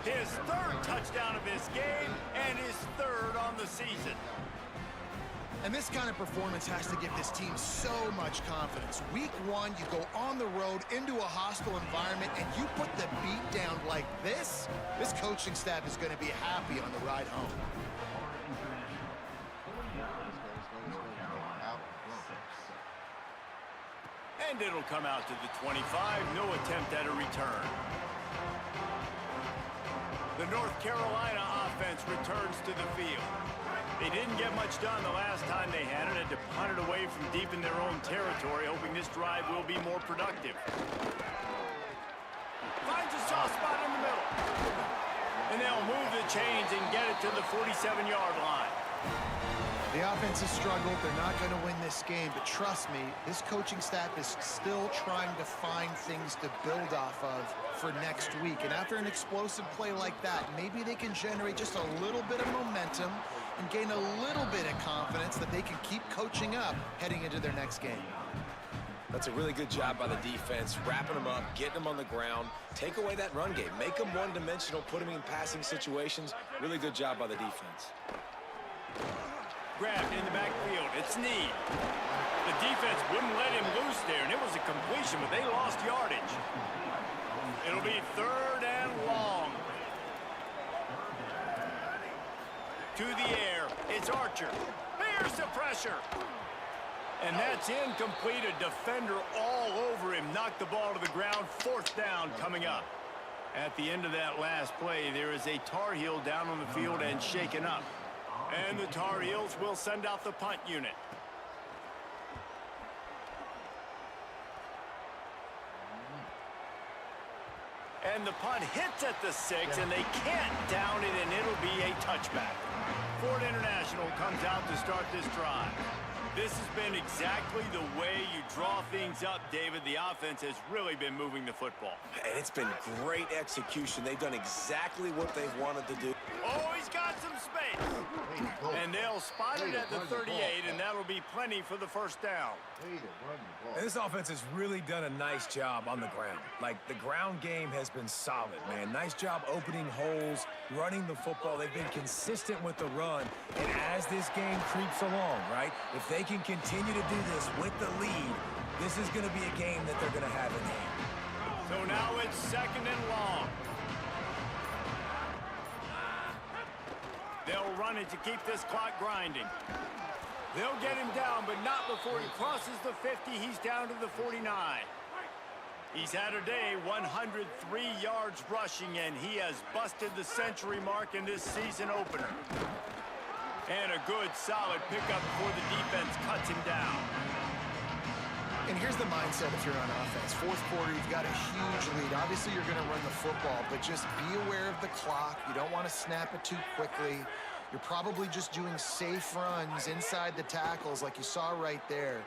Speaker 1: His 3rd touchdown of this game and his 3rd on the season.
Speaker 3: And this kind of performance has to give this team so much confidence. Week 1, you go on the road into a hostile environment and you put the beat down like this. This coaching staff is going to be happy on the ride home.
Speaker 1: And it'll come out to the 25. No attempt at a return. The North Carolina offense returns to the field. They didn't get much done the last time they had it to punt it away from deep in their own territory, hoping this drive will be more productive. Finds a soft spot in the middle. And they'll move the chains and get it to the 47-yard line.
Speaker 3: The offense has struggled. They're not going to win this game, but trust me, this coaching staff is still trying to find things to build off of for next week. And after an explosive play like that, maybe they can generate just a little bit of momentum and gain a little bit of confidence that they can keep coaching up heading into their next game.
Speaker 5: That's a really good job by the defense, wrapping them up, getting them on the ground, take away that run game, make them one-dimensional, put them in passing situations. Really good job by the defense.
Speaker 1: Grabbed in the backfield. It's Need. The defense wouldn't let him loose there, and it was a completion, but they lost yardage. It'll be 3rd and long. To the air. It's Archer. Here's the pressure. And that's incomplete. A defender all over him. Knocked the ball to the ground. 4th down coming up. At the end of that last play, there is a Tar Heel down on the field and shaken up. And the Tar Heels will send out the punt unit. And the punt hits at the 6, and they can't down it, and it'll be a touchback. Ford International comes out to start this drive. This has been exactly the way you draw things up, David. The offense has really been moving the football.
Speaker 5: And it's been great execution. They've done exactly what they've wanted to do.
Speaker 1: Oh, he's got some space. And they'll spot it at the 38, and that'll be plenty for the 1st down.
Speaker 5: And this offense has really done a nice job on the ground. Like, the ground game has been solid, man. Nice job opening holes, running the football. They've been consistent with the run. And as this game creeps along, right, if they can continue to do this with the lead, this is going to be a game that they're going to have in hand.
Speaker 1: So now it's 2nd and long. They'll run it to keep this clock grinding. They'll get him down, but not before he crosses the 50. He's down to the 49. He's had a day, 103 yards rushing, and he has busted the century mark in this season opener. And a good, solid pickup before the defense cuts him down.
Speaker 3: And here's the mindset if you're on offense. 4th quarter, you've got a huge lead. Obviously, you're going to run the football, but just be aware of the clock. You don't want to snap it too quickly. You're probably just doing safe runs inside the tackles like you saw right there.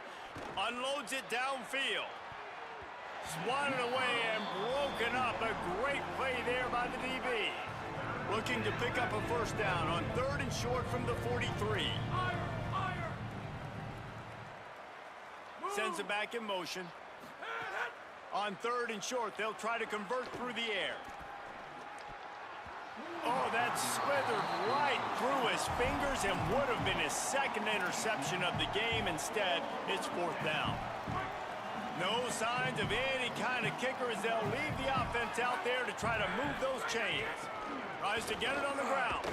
Speaker 1: Unloads it downfield. Swatted away and broken up. A great play there by the DB. Looking to pick up a 1st down on 3rd and short from the 43. Sends it back in motion. On 3rd and short, they'll try to convert through the air. Oh, that slithered right through his fingers and would have been his 2nd interception of the game. Instead, it's 4th down. No signs of any kind of kicker as they'll leave the offense out there to try to move those chains. Tries to get it on the ground.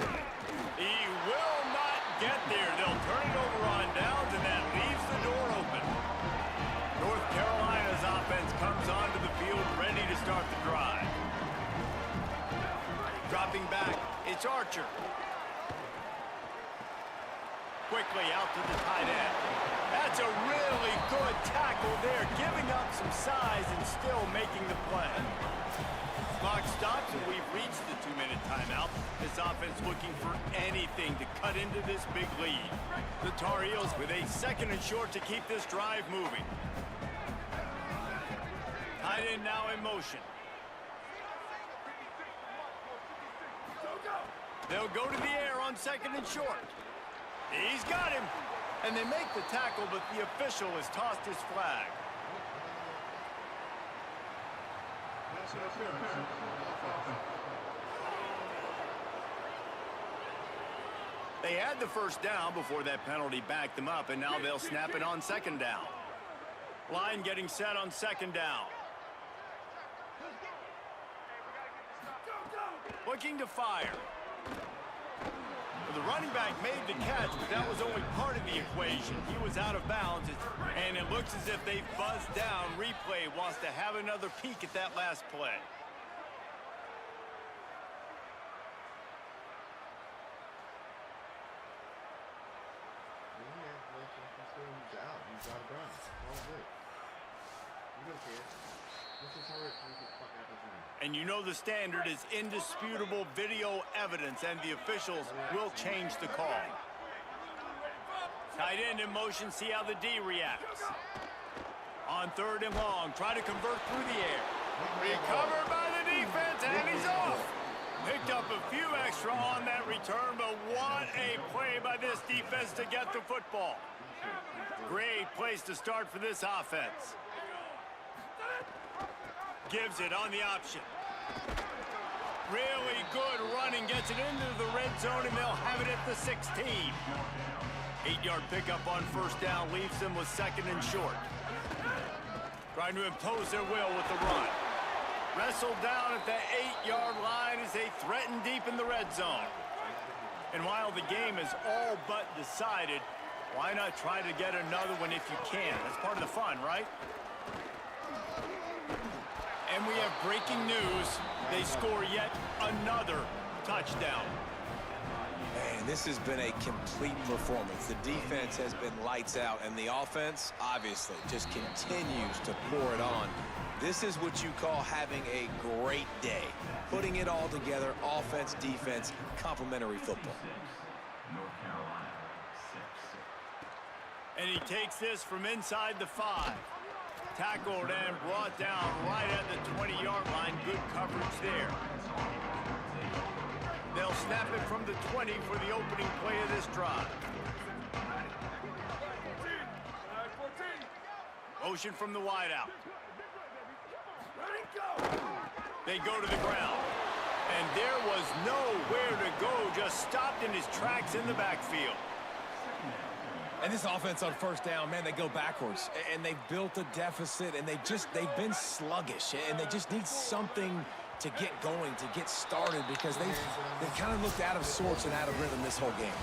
Speaker 1: He will not get there. They'll turn it over on downs, and that leaves the door open. North Carolina's offense comes onto the field ready to start the drive. dropping back. It's Archer. Quickly out to the tight end. That's a really good tackle there, giving up some size and still making the play. Clock stops, and we've reached the 2-minute timeout. This offense looking for anything to cut into this big lead. The Tar Heels with a 2nd and short to keep this drive moving. Tight end now in motion. They'll go to the air on 2nd and short. He's got him. And they make the tackle, but the official has tossed his flag. They had the first down before that penalty backed them up, and now they'll snap it on 2nd down. Line getting set on 2nd down. Looking to fire. The running back made the catch, but that was only part of the equation. He was out of bounds, and it looks as if they've buzzed down. Replay wants to have another peek at that last play. And you know the standard is indisputable video evidence, and the officials will change the call. Tight end in motion, see how the D reacts. On 3rd and long, try to convert through the air. Recovered by the defense, and he's off. Picked up a few extra on that return, but what a play by this defense to get the football. Great place to start for this offense. Gives it on the option. Really good running, gets it into the red zone, and they'll have it at the 16. 8-yard pickup on 1st down leaves them with 2nd and short. Trying to impose their will with the run. Wrestled down at the 8-yard line as they threaten deep in the red zone. And while the game is all but decided, why not try to get another one if you can? That's part of the fun, right? And we have breaking news. They score yet another touchdown.
Speaker 5: Man, this has been a complete performance. The defense has been lights out, and the offense, obviously, just continues to pour it on. This is what you call having a great day. Putting it all together, offense, defense, complementary football.
Speaker 1: And he takes this from inside the 5. Tackled and brought down right at the 20-yard line. Good coverage there. They'll snap it from the 20 for the opening play of this drive. Motion from the wideout. They go to the ground. And there was nowhere to go, just stopped in his tracks in the backfield.
Speaker 5: And this offense on 1st down, man, they go backwards. And they've built a deficit, and they've been sluggish. And they just need something to get going, to get started, because they've kind of looked out of sorts and out of rhythm this whole game.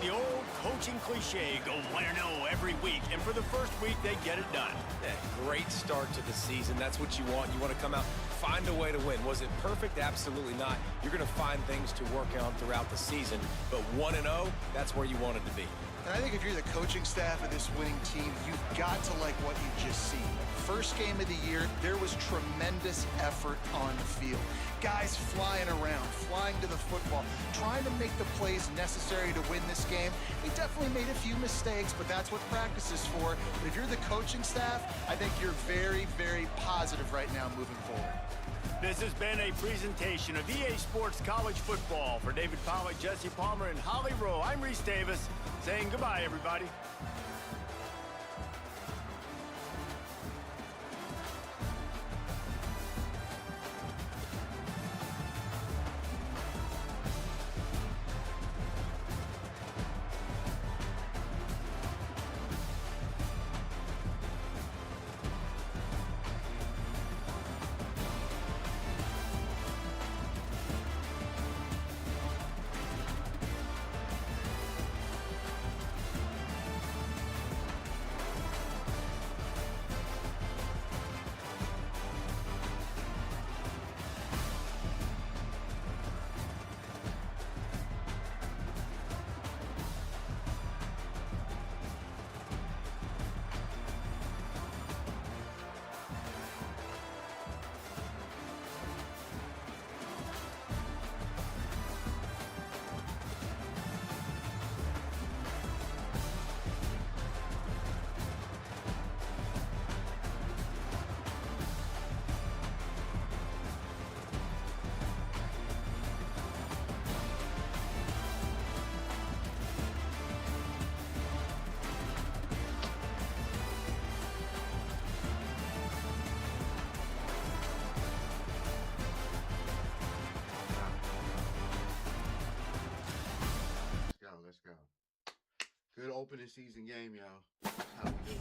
Speaker 1: The old coaching cliche, go 1-0 every week. And for the first week, they get it done.
Speaker 5: Yeah, great start to the season. That's what you want. You want to come out, find a way to win. Was it perfect? Absolutely not. You're going to find things to work on throughout the season. But 1-0, that's where you wanted to be.
Speaker 3: And I think if you're the coaching staff of this winning team, you've got to like what you've just seen. First game of the year, there was tremendous effort on the field. Guys flying around, flying to the football, trying to make the plays necessary to win this game. They definitely made a few mistakes, but that's what practice is for. But if you're the coaching staff, I think you're very, very positive right now moving forward.
Speaker 1: This has been a presentation of EA Sports College Football. For David Pollack, Jesse Palmer, and Holly Rowe, I'm Reese Davis, saying goodbye, everybody.
Speaker 4: Let's go. Good opening season game, y'all. How we do.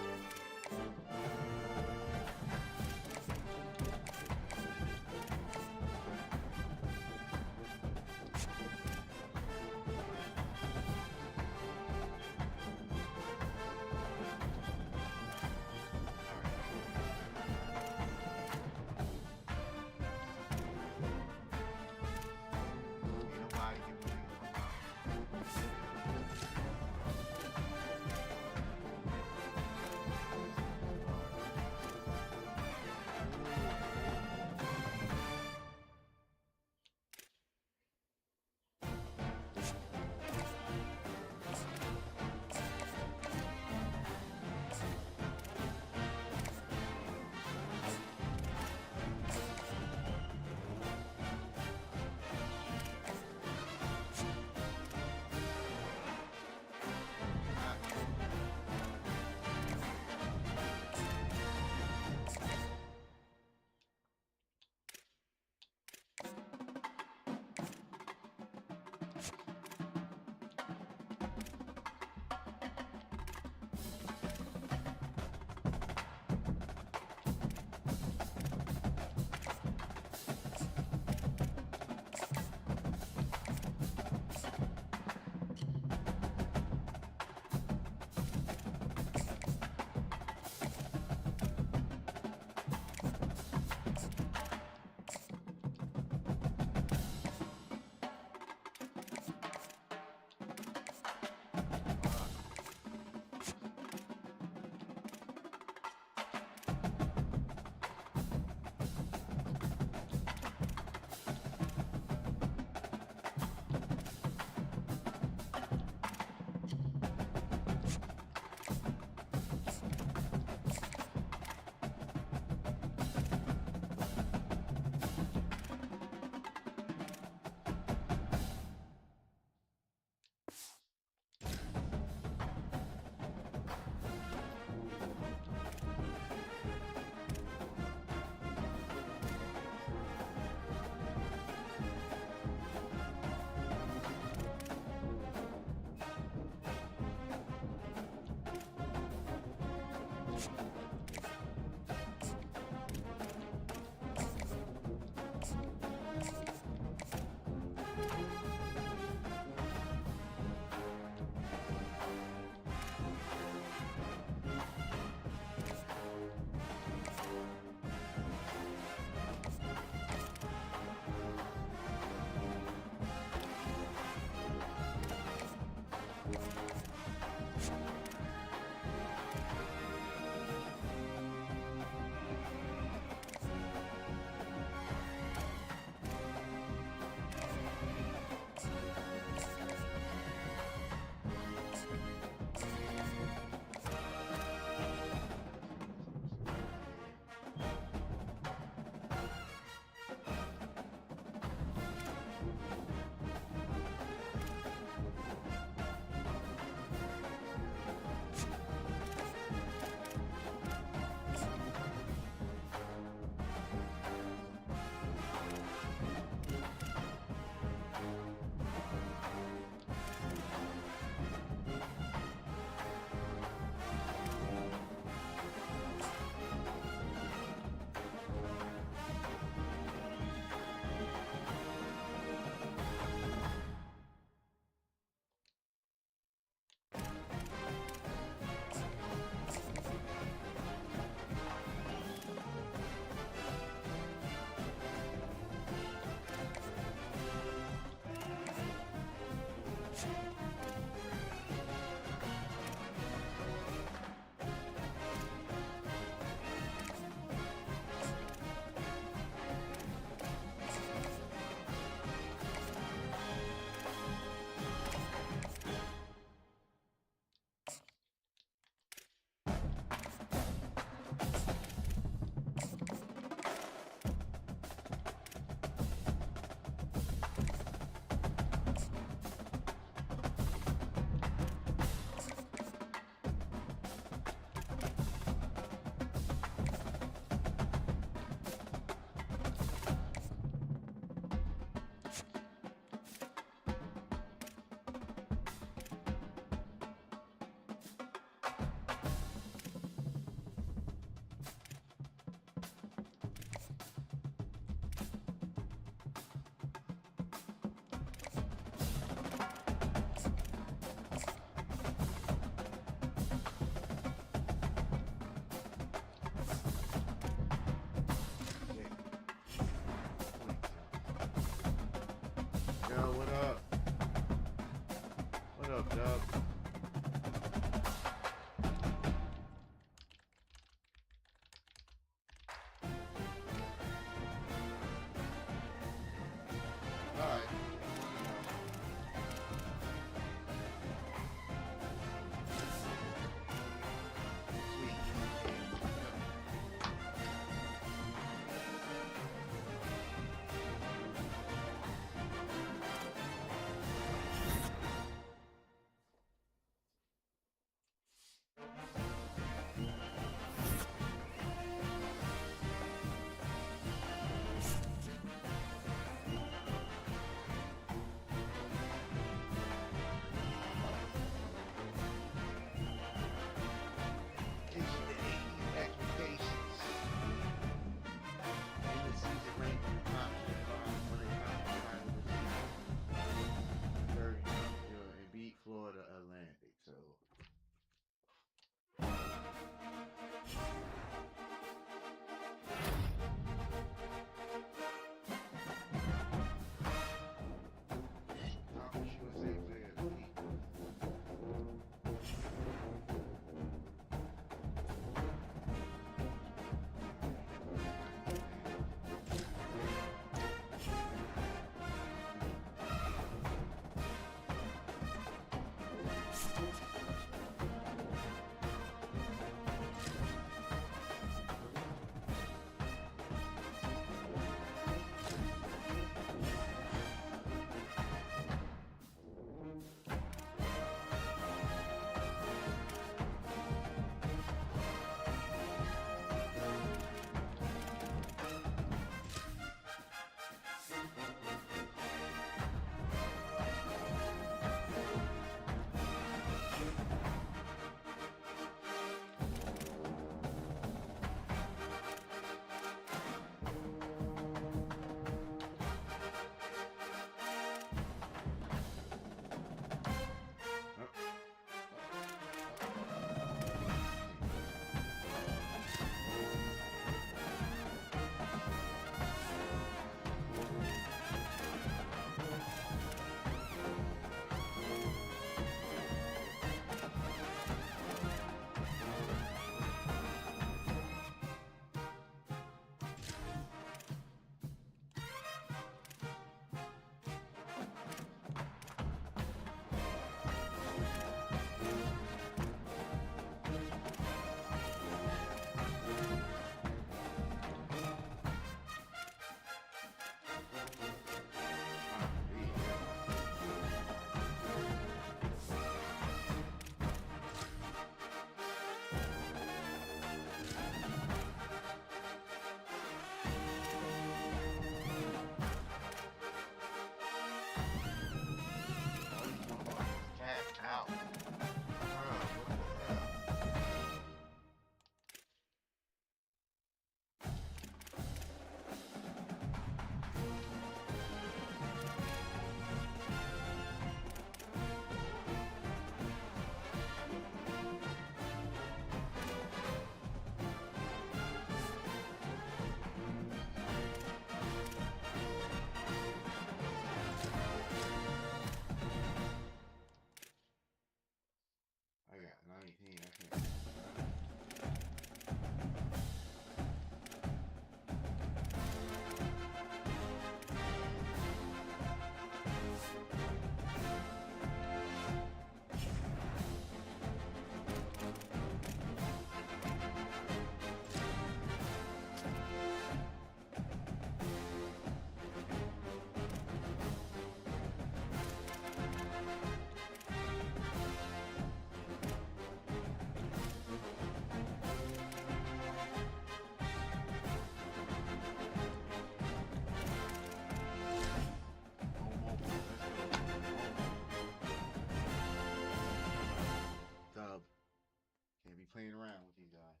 Speaker 4: playing around with these guys.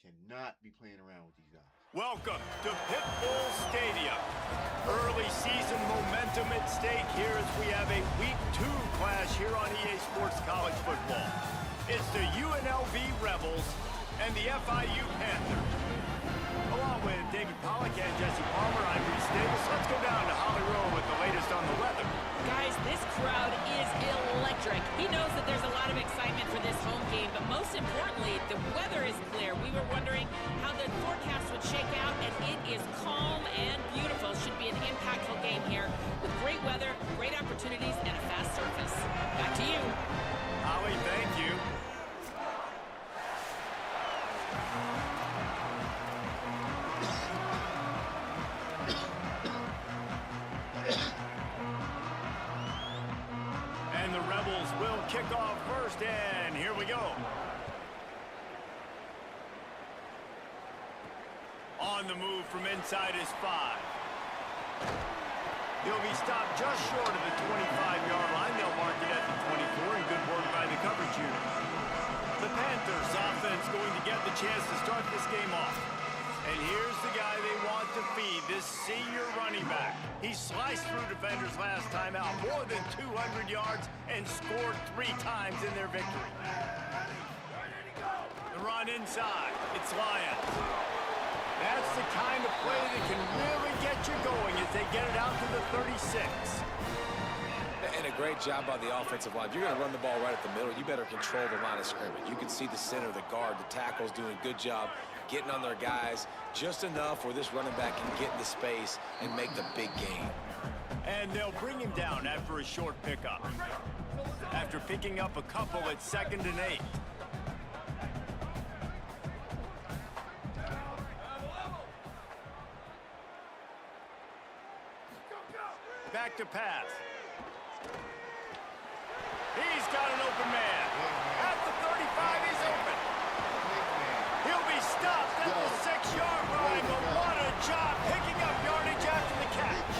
Speaker 4: Cannot be playing around with these guys.
Speaker 1: Welcome to Pitbull Stadium. Early season momentum at stake here as we have a Week 2 clash here on EA Sports College Football. It's the UNLV Rebels and the FIU Panthers. Along with David Pollack and Jesse Palmer, I'm Reese Davis. Let's go down to Holly Rowe with the latest on the weather.
Speaker 2: Guys, this crowd is electric. He knows that there's a lot of excitement for this home game, but most importantly, the weather is clear. We were wondering how the forecast would shake out, and it is calm and beautiful. Should be an impactful game here with great weather, great opportunities, and a fast surface. Back to you.
Speaker 1: Holly, thank you. And the Rebels will kick off first, and here we go. On the move from inside his 5. He'll be stopped just short of the 25-yard line. They'll mark it at the 24, and good work by the coverage unit. The Panthers offense going to get the chance to start this game off. And here's the guy they want to feed, this senior running back. He sliced through defenders last time out, more than 200 yards, and scored 3 times in their victory. The run inside. It's Lions. That's the kind of play that can really get you going as they get it out to the 36.
Speaker 5: And a great job by the offensive line. If you're going to run the ball right at the middle, you better control the line of scrimmage. You can see the center, the guard, the tackles doing a good job getting on their guys just enough where this running back can get into space and make the big game.
Speaker 1: And they'll bring him down after a short pickup. After picking up a couple at 2nd and 8. Back to pass. He's got an open man. At the 35, he's open. He'll be stopped at the 6-yard line, but what a job picking up yardage after the catch.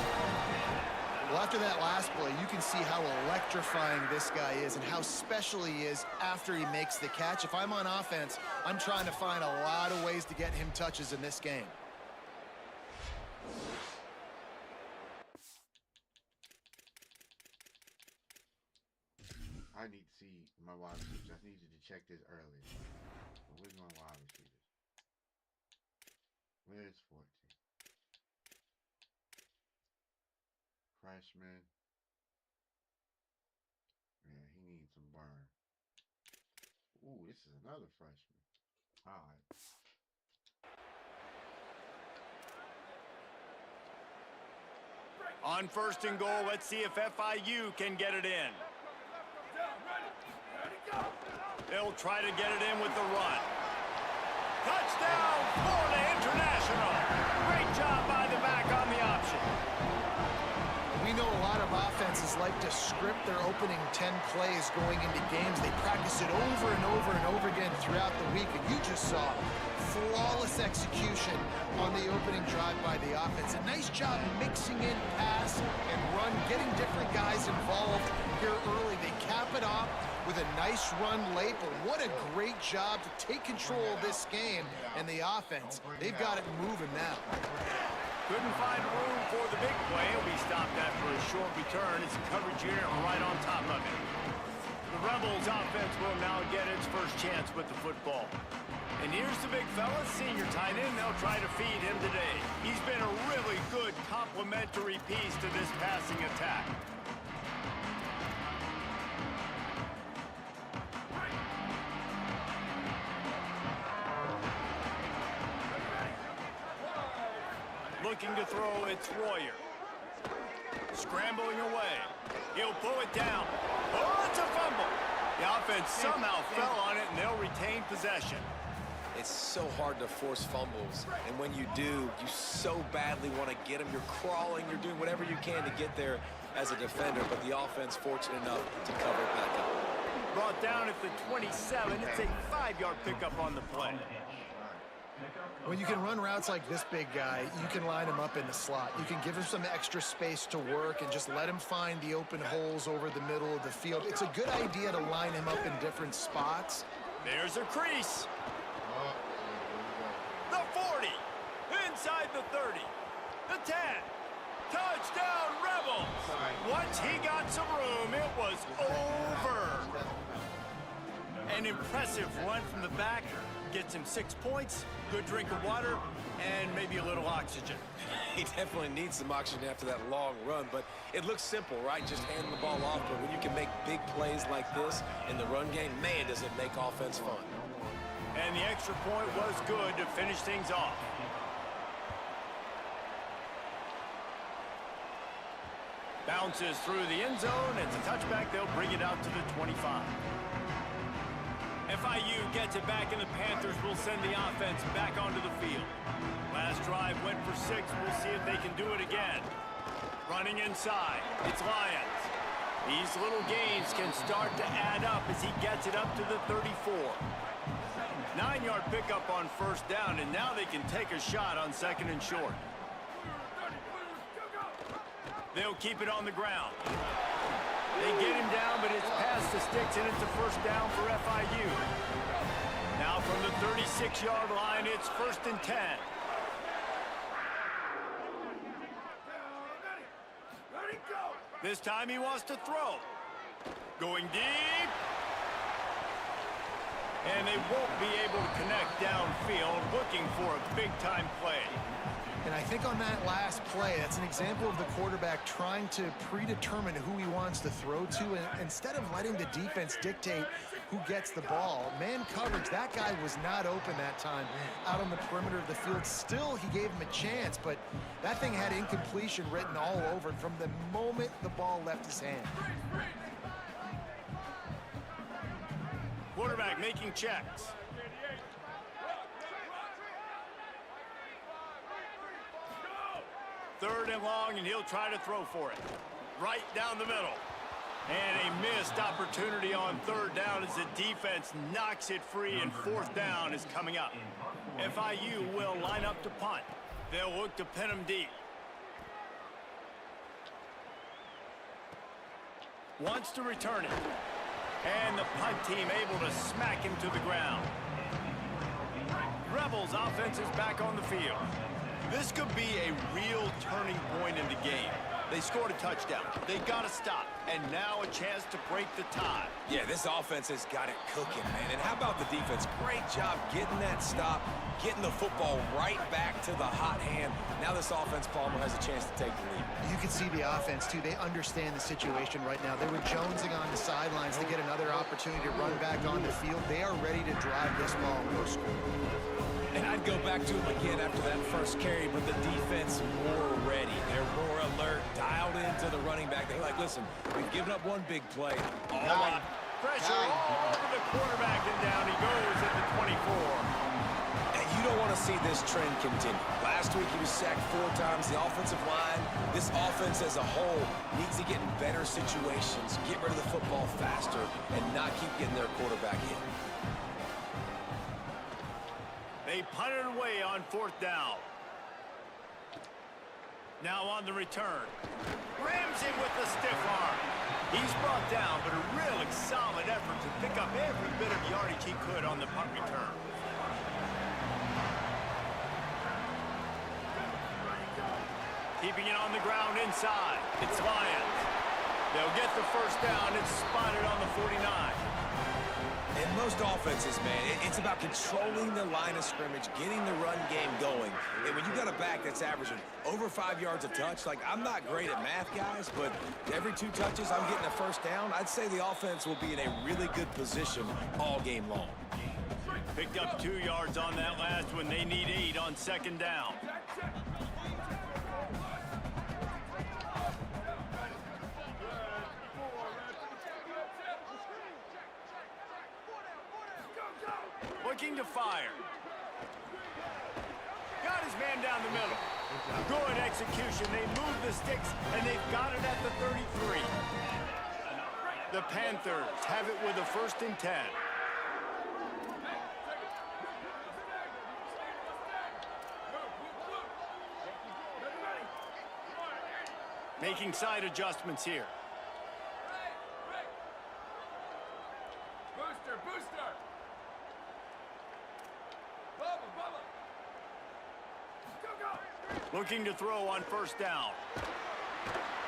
Speaker 3: Well, after that last play, you can see how electrifying this guy is and how special he is after he makes the catch. If I'm on offense, I'm trying to find a lot of ways to get him touches in this game.
Speaker 4: I need to see my wide receivers. I needed to check this earlier. Where's my wide receivers? Where's 14? Freshman. Yeah, he needs some burn. Ooh, this is another freshman. All right.
Speaker 1: On 1st and goal, let's see if FIU can get it in. They'll try to get it in with the run. Touchdown, Florida International. Great job by the back on the option.
Speaker 3: We know a lot of offenses like to script their opening 10 plays going into games. They practice it over and over and over again throughout the week, and you just saw flawless execution on the opening drive by the offense. A nice job mixing in pass and run, getting different guys involved here early. They cap it off with a nice run late, but what a great job to take control of this game and the offense. They've got it moving now.
Speaker 1: Couldn't find room for the big play. He'll be stopped after a short return. It's a coverage unit right on top of it. The Rebels offense will now get its first chance with the football. And here's the big fella, senior tight end. They'll try to feed him today. He's been a really good complementary piece to this passing attack. Looking to throw, it's Royer. Scrambling away. He'll pull it down. Oh, it's a fumble. The offense somehow fell on it, and they'll retain possession.
Speaker 5: It's so hard to force fumbles, and when you do, you so badly want to get them. You're crawling, you're doing whatever you can to get there as a defender, but the offense fortunate enough to cover it back up.
Speaker 1: Brought down at the 27. It's a 5-yard pickup on the play.
Speaker 3: When you can run routes like this big guy, you can line him up in the slot. You can give him some extra space to work and just let him find the open holes over the middle of the field. It's a good idea to line him up in different spots.
Speaker 1: There's a crease.
Speaker 4: Oh,
Speaker 1: The 40. Inside the 30. The 10. Touchdown, Rebels. Once he got some room, it was over. An impressive run from the back. Gets him 6 points, good drink of water, and maybe a little oxygen.
Speaker 5: He definitely needs some oxygen after that long run, but it looks simple, right? Just handing the ball off, but when you can make big plays like this in the run game, man, does it make offense fun.
Speaker 1: And the extra point was good to finish things off. Bounces through the end zone. It's a touchback. They'll bring it out to the 25. FIU gets it back, and the Panthers will send the offense back onto the field. Last drive went for 6. We'll see if they can do it again. Running inside, it's Lions. These little gains can start to add up as he gets it up to the 34. 9-yard pickup on first down, and now they can take a shot on 2nd and short. They'll keep it on the ground. They get him down, but it's past the sticks, and it's a first down for FIU. Now from the 36-yard line, it's 1st and 10. This time he wants to throw. Going deep. And they won't be able to connect downfield, looking for a big-time play.
Speaker 3: And I think on that last play, that's an example of the quarterback trying to predetermine who he wants to throw to, and instead of letting the defense dictate who gets the ball. Man coverage, that guy was not open that time out on the perimeter of the field. Still, he gave him a chance, but that thing had incompletion written all over it from the moment the ball left his hand.
Speaker 1: Quarterback making checks. Third and long, and he'll try to throw for it. Right down the middle. And a missed opportunity on third down as the defense knocks it free, and 4th down is coming up. FIU will line up to punt. They'll look to pin him deep. Wants to return it. And the punt team able to smack him to the ground. Rebels offense is back on the field. This could be a real turning point in the game. They scored a touchdown. They got to stop. And now a chance to break the tie.
Speaker 5: Yeah, this offense has got it cooking, man. And how about the defense? Great job getting that stop, getting the football right back to the hot hand. Now this offense, Palmer, has a chance to take the lead.
Speaker 3: You can see the offense, too. They understand the situation right now. They were jonesing on the sidelines to get another opportunity to run back on the field. They are ready to drive this ball and go score.
Speaker 5: And I'd go back to him again after that first carry, but the defense more ready. They're more alert, dialed into the running back. They're like, listen, we've given up one big play.
Speaker 1: Pressure all over the quarterback, and down he goes at the 24.
Speaker 5: And you don't want to see this trend continue. Last week he was sacked 4 times. The offensive line, this offense as a whole, needs to get in better situations, get rid of the football faster, and not keep getting their quarterback hit.
Speaker 1: They punted away on 4th down. Now on the return. Rams him with the stiff arm. He's brought down, but a really solid effort to pick up every bit of yardage he could on the punt return. Keeping it on the ground inside. It's Lions. They'll get the first down. It's spotted on the 49.
Speaker 5: In most offenses, man, it's about controlling the line of scrimmage, getting the run game going. And when you got a back that's averaging over 5 yards a touch, like, I'm not great at math, guys, but every 2 touches I'm getting a first down, I'd say the offense will be in a really good position all game long.
Speaker 1: Picked up 2 yards on that last one. They need 8 on 2nd down. Looking to fire. Got his man down the middle. Good execution. They move the sticks, and they've got it at the 33. The Panthers have it with a 1st and 10. Making side adjustments here. Looking to throw on first down.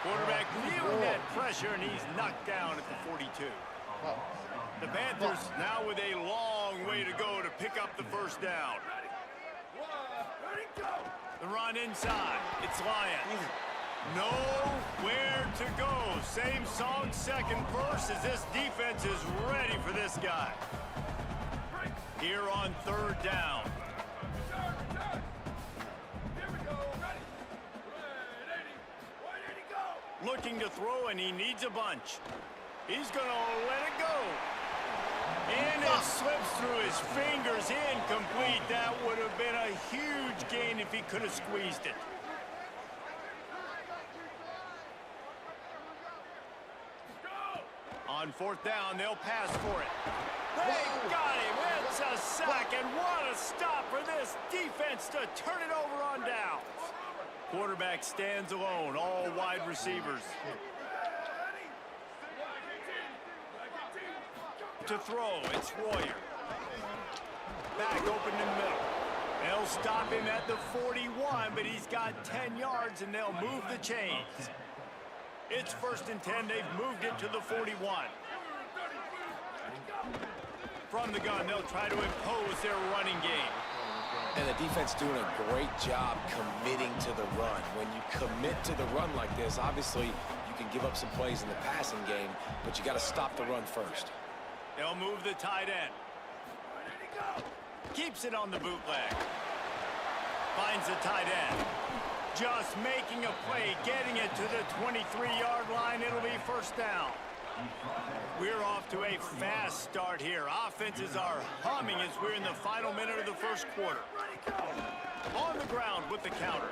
Speaker 1: Quarterback feeling that pressure, and he's knocked down at the 42. The Panthers now with a long way to go to pick up the first down. The run inside. It's Lions. Nowhere to go. Same song, second verse, as this defense is ready for this guy. Here on third down. Looking to throw, and he needs a bunch. He's going to let it go. And it slips through his fingers, incomplete. That would have been a huge gain if he could have squeezed it. On fourth down, they'll pass for it. They got him. It's a sack, and what a stop for this defense to turn it over on downs. Quarterback stands alone, all wide receivers. To throw, it's Royer. Back open in the middle. They'll stop him at the 41, but he's got 10 yards, and they'll move the chains. It's 1st and 10. They've moved it to the 41. From the gun, they'll try to impose their running game.
Speaker 5: And the defense doing a great job committing to the run. When you commit to the run like this, obviously you can give up some plays in the passing game, but you got to stop the run first.
Speaker 1: They'll move the tight end. Keeps it on the bootleg. Finds the tight end. Just making a play, getting it to the 23-yard line. It'll be first down. We're off to a fast start here. Offenses are humming as we're in the final minute of the first quarter. On the ground with the counter.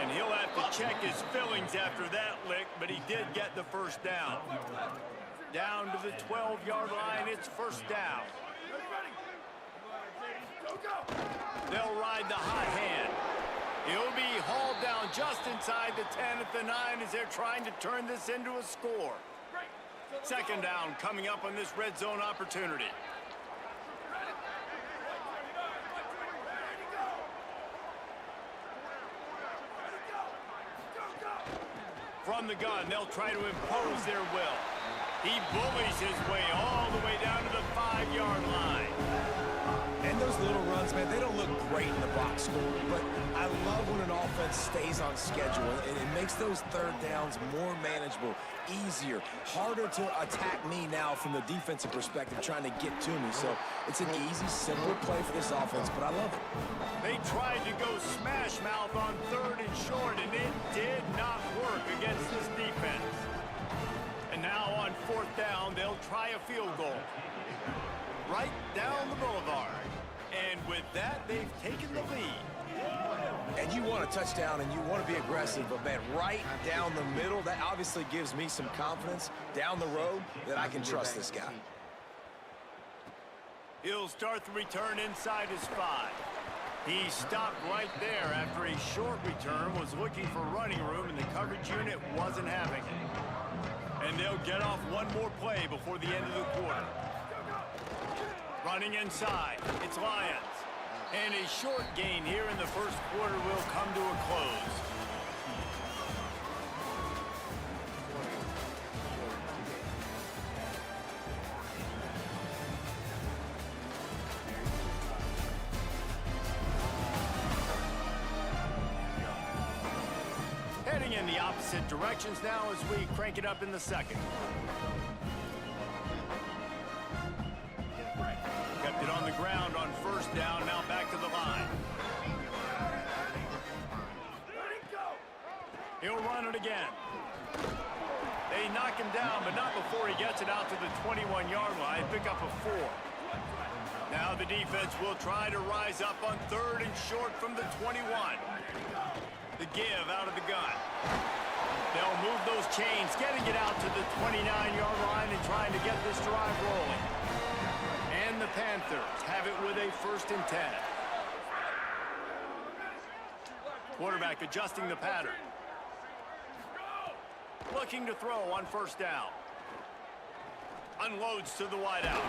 Speaker 1: And he'll have to check his fillings after that lick, but he did get the first down. Down to the 12-yard line, it's first down. They'll ride the hot hand. He'll be hauled down just inside the 10 at the 9 as they're trying to turn this into a score. Second down coming up on this red zone opportunity. From the gun, they'll try to impose their will. He bullies his way all the way down to the 5-yard line.
Speaker 5: And those little runs, man, they don't look great in the box score, but I love when an offense stays on schedule, and it makes those third downs more manageable, easier, harder to attack me now from the defensive perspective, trying to get to me. So it's an easy, simple play for this offense, but I love it.
Speaker 1: They tried to go smash mouth on third and short, and it did not work against this defense. And now on fourth down, they'll try a field goal. Right down the boulevard. And with that, they've taken the lead.
Speaker 5: And you want a touchdown and you want to be aggressive, but man, right down the middle, that obviously gives me some confidence down the road that I can trust this guy.
Speaker 1: He'll start the return inside his 5. He stopped right there after a short return, was looking for running room, and the coverage unit wasn't having it. And they'll get off one more play before the end of the quarter. Running inside, it's Lions. And a short gain here in the first quarter will come to a close. Heading in the opposite directions now as we crank it up in the second. Kept it on the ground on first down, now back to the line. He'll run it again. They knock him down, but not before he gets it out to the 21-yard line, pick up a 4. Now the defense will try to rise up on third and short from the 21. The give out of the gun. They'll move those chains, getting it out to the 29-yard line and trying to get this drive rolling. And the Panthers have it with a 1st and 10. Quarterback adjusting the pattern. Looking to throw on first down. Unloads to the wideout.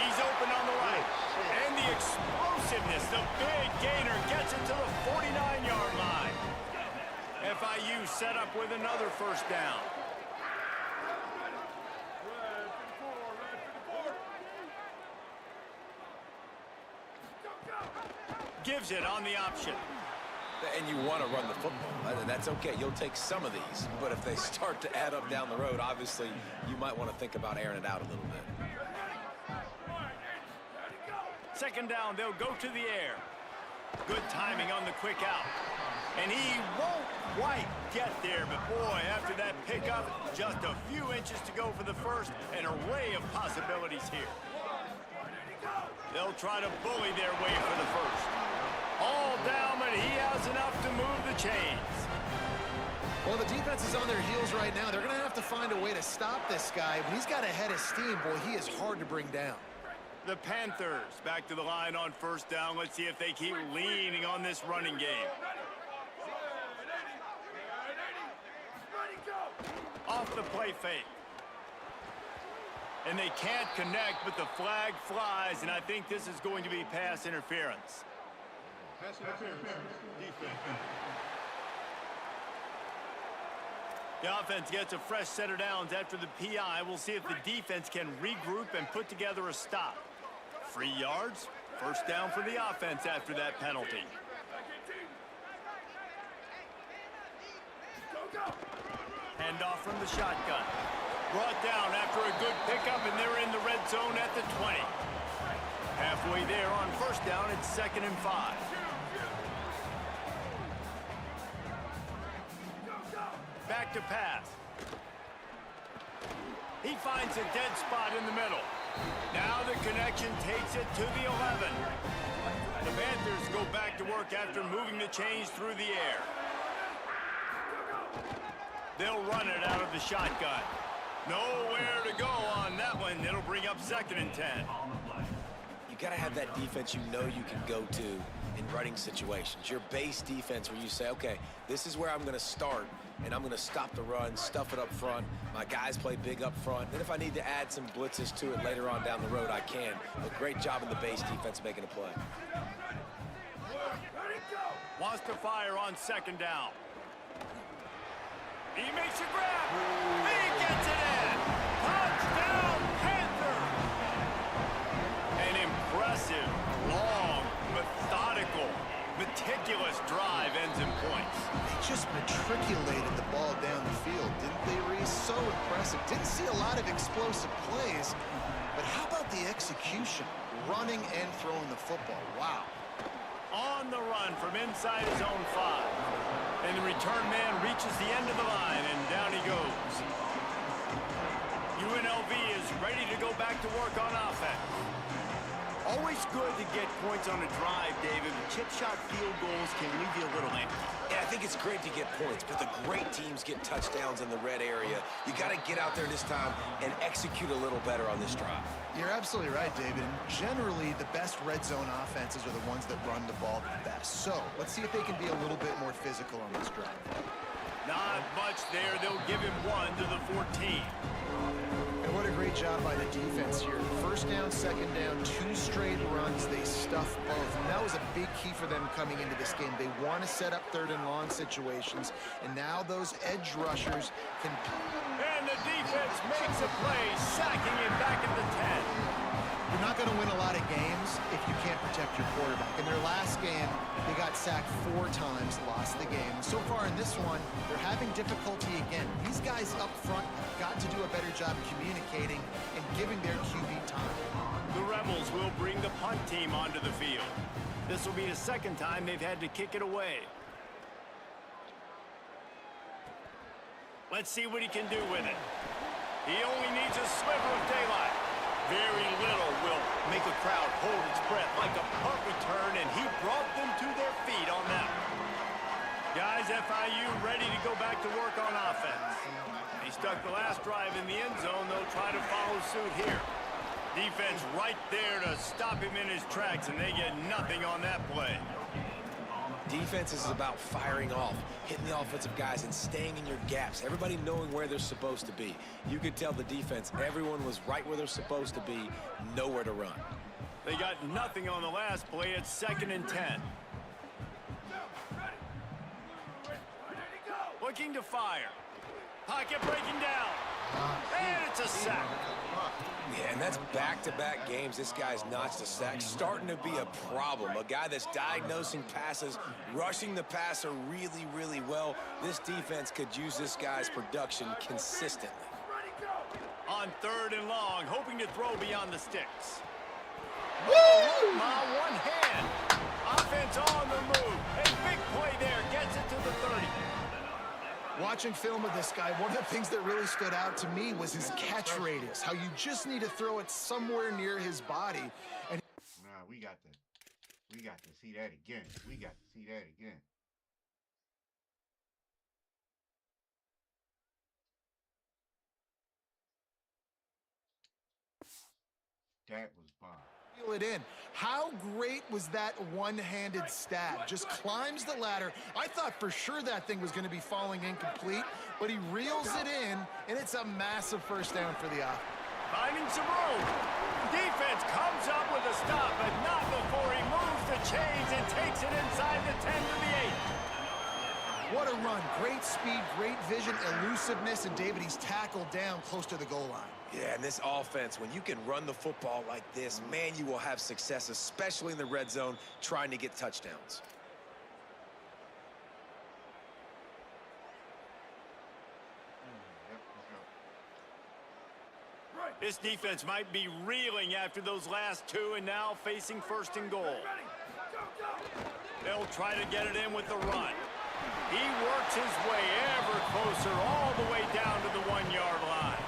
Speaker 1: He's open on the right. And the explosiveness a big gainer, gets it to the 49-yard line. FIU set up with another first down. Gives it on the option.
Speaker 5: And you want to run the football. That's okay. You'll take some of these. But if they start to add up down the road, obviously, you might want to think about airing it out a little bit.
Speaker 1: Second down, they'll go to the air. Good timing on the quick out. And he won't quite get there, but boy, after that pickup, just a few inches to go for the first. An array of possibilities here. They'll try to bully their way for the first. All down, but he has enough to move the chains.
Speaker 3: Well, the defense is on their heels right now. They're going to have to find a way to stop this guy. When he's got a head of steam, boy, he is hard to bring down.
Speaker 1: The Panthers back to the line on first down. Let's see if they keep leaning on this running game. Off the play fake. And they can't connect, but the flag flies, and I think this is going to be pass interference.
Speaker 4: Pass interference. Defense.
Speaker 1: The offense gets a fresh set of downs after the PI. We'll see if the defense can regroup and put together a stop. 3 yards, first down for the offense after that penalty. Handoff from the shotgun. Brought down after a good pickup, and they're in the red zone at the 20. Halfway there on first down, it's 2nd and 5. Back to pass. He finds a dead spot in the middle. Now the connection takes it to the 11. The Panthers go back to work after moving the chains through the air. They'll run it out of the shotgun. Nowhere to go on that one. It'll bring up 2nd and 10.
Speaker 5: You got to have that defense you know you can go to in running situations. Your base defense where you say, okay, this is where I'm going to start, and I'm going to stop the run, stuff it up front. My guys play big up front. Then if I need to add some blitzes to it later on down the road, I can. But great job in the base defense making a play.
Speaker 1: Wants to fire on 2nd down. He makes a grab. He gets it in. Touchdown, Panther. An impressive, long, methodical, meticulous drive ends in points.
Speaker 3: They just matriculated the ball down the field, didn't they, Reese? So impressive. Didn't see a lot of explosive plays, but how about the execution? Running and throwing the football. Wow.
Speaker 1: On the run from inside his own 5. And the return man reaches the end of the line, and down he goes. UNLV is ready to go back to work on offense. Always good to get points on a drive, David, but chip shot field goals can leave you a little empty.
Speaker 5: Yeah, I think it's great to get points, but the great teams get touchdowns in the red area. You got to get out there this time and execute a little better on this drive.
Speaker 3: You're absolutely right, David. And generally, the best red zone offenses are the ones that run the ball the best. So let's see if they can be a little bit more physical on this drive.
Speaker 1: Not much there. They'll give him 1 to the 14.
Speaker 3: And what a great job by the defense here. First down, second down, 2 straight runs. They stuffed both. And that was a big key for them coming into this game. They want to set up 3rd and long situations. And now those edge rushers can...
Speaker 1: And the defense makes a play, sacking him back at the 10.
Speaker 3: You're not going to win a lot of games if you can't protect your quarterback. In their last game, they got sacked 4 times, lost the game. So far in this one, they're having difficulty again. These guys up front have got to do a better job communicating and giving their QB time.
Speaker 1: The Rebels will bring the punt team onto the field. This will be the 2nd time they've had to kick it away. Let's see what he can do with it. He only needs a sliver of daylight. Very little will make a crowd hold its breath like a punt return, and he brought them to their feet on that one. Guys, FIU ready to go back to work on offense. They stuck the last drive in the end zone. They'll try to follow suit here. Defense right there to stop him in his tracks, and they get nothing on that play.
Speaker 5: Defense is about firing off, hitting the offensive guys, and staying in your gaps. Everybody knowing where they're supposed to be. You could tell the defense, everyone was right where they're supposed to be, nowhere to run.
Speaker 1: They got nothing on the last play. It's 2nd and 10. Looking to fire. Pocket breaking down. And it's a sack.
Speaker 5: Yeah, and that's back-to-back games. This guy's notched a sack. Starting to be a problem. A guy that's diagnosing passes, rushing the passer really, really well. This defense could use this guy's production consistently.
Speaker 1: On 3rd and long, hoping to throw beyond the sticks.
Speaker 3: Woo!
Speaker 1: One hand. Offense on the move. A big play there. Gets it to the 30.
Speaker 3: Watching film of this guy, one of the things that really stood out to me was his catch radius, how you just need to throw it somewhere near his body. And
Speaker 4: Nah, we got to see that again. We got to see that again. That was bomb.
Speaker 3: Feel it in. How great was that one-handed stab? Just climbs the ladder. I thought for sure that thing was going to be falling incomplete, but he reels it in, and it's a massive first down for the offense.
Speaker 1: Finding some room. Defense comes up with a stop, but not before he moves the chains and takes it inside the 10 to the 8.
Speaker 3: What a run. Great speed, great vision, elusiveness, and David, he's tackled down close to the goal line.
Speaker 5: Yeah, and this offense, when you can run the football like this, man, you will have success, especially in the red zone, trying to get touchdowns.
Speaker 1: This defense might be reeling after those last two and now facing 1st and goal. They'll try to get it in with the run. He works his way ever closer all the way down to the 1-yard line.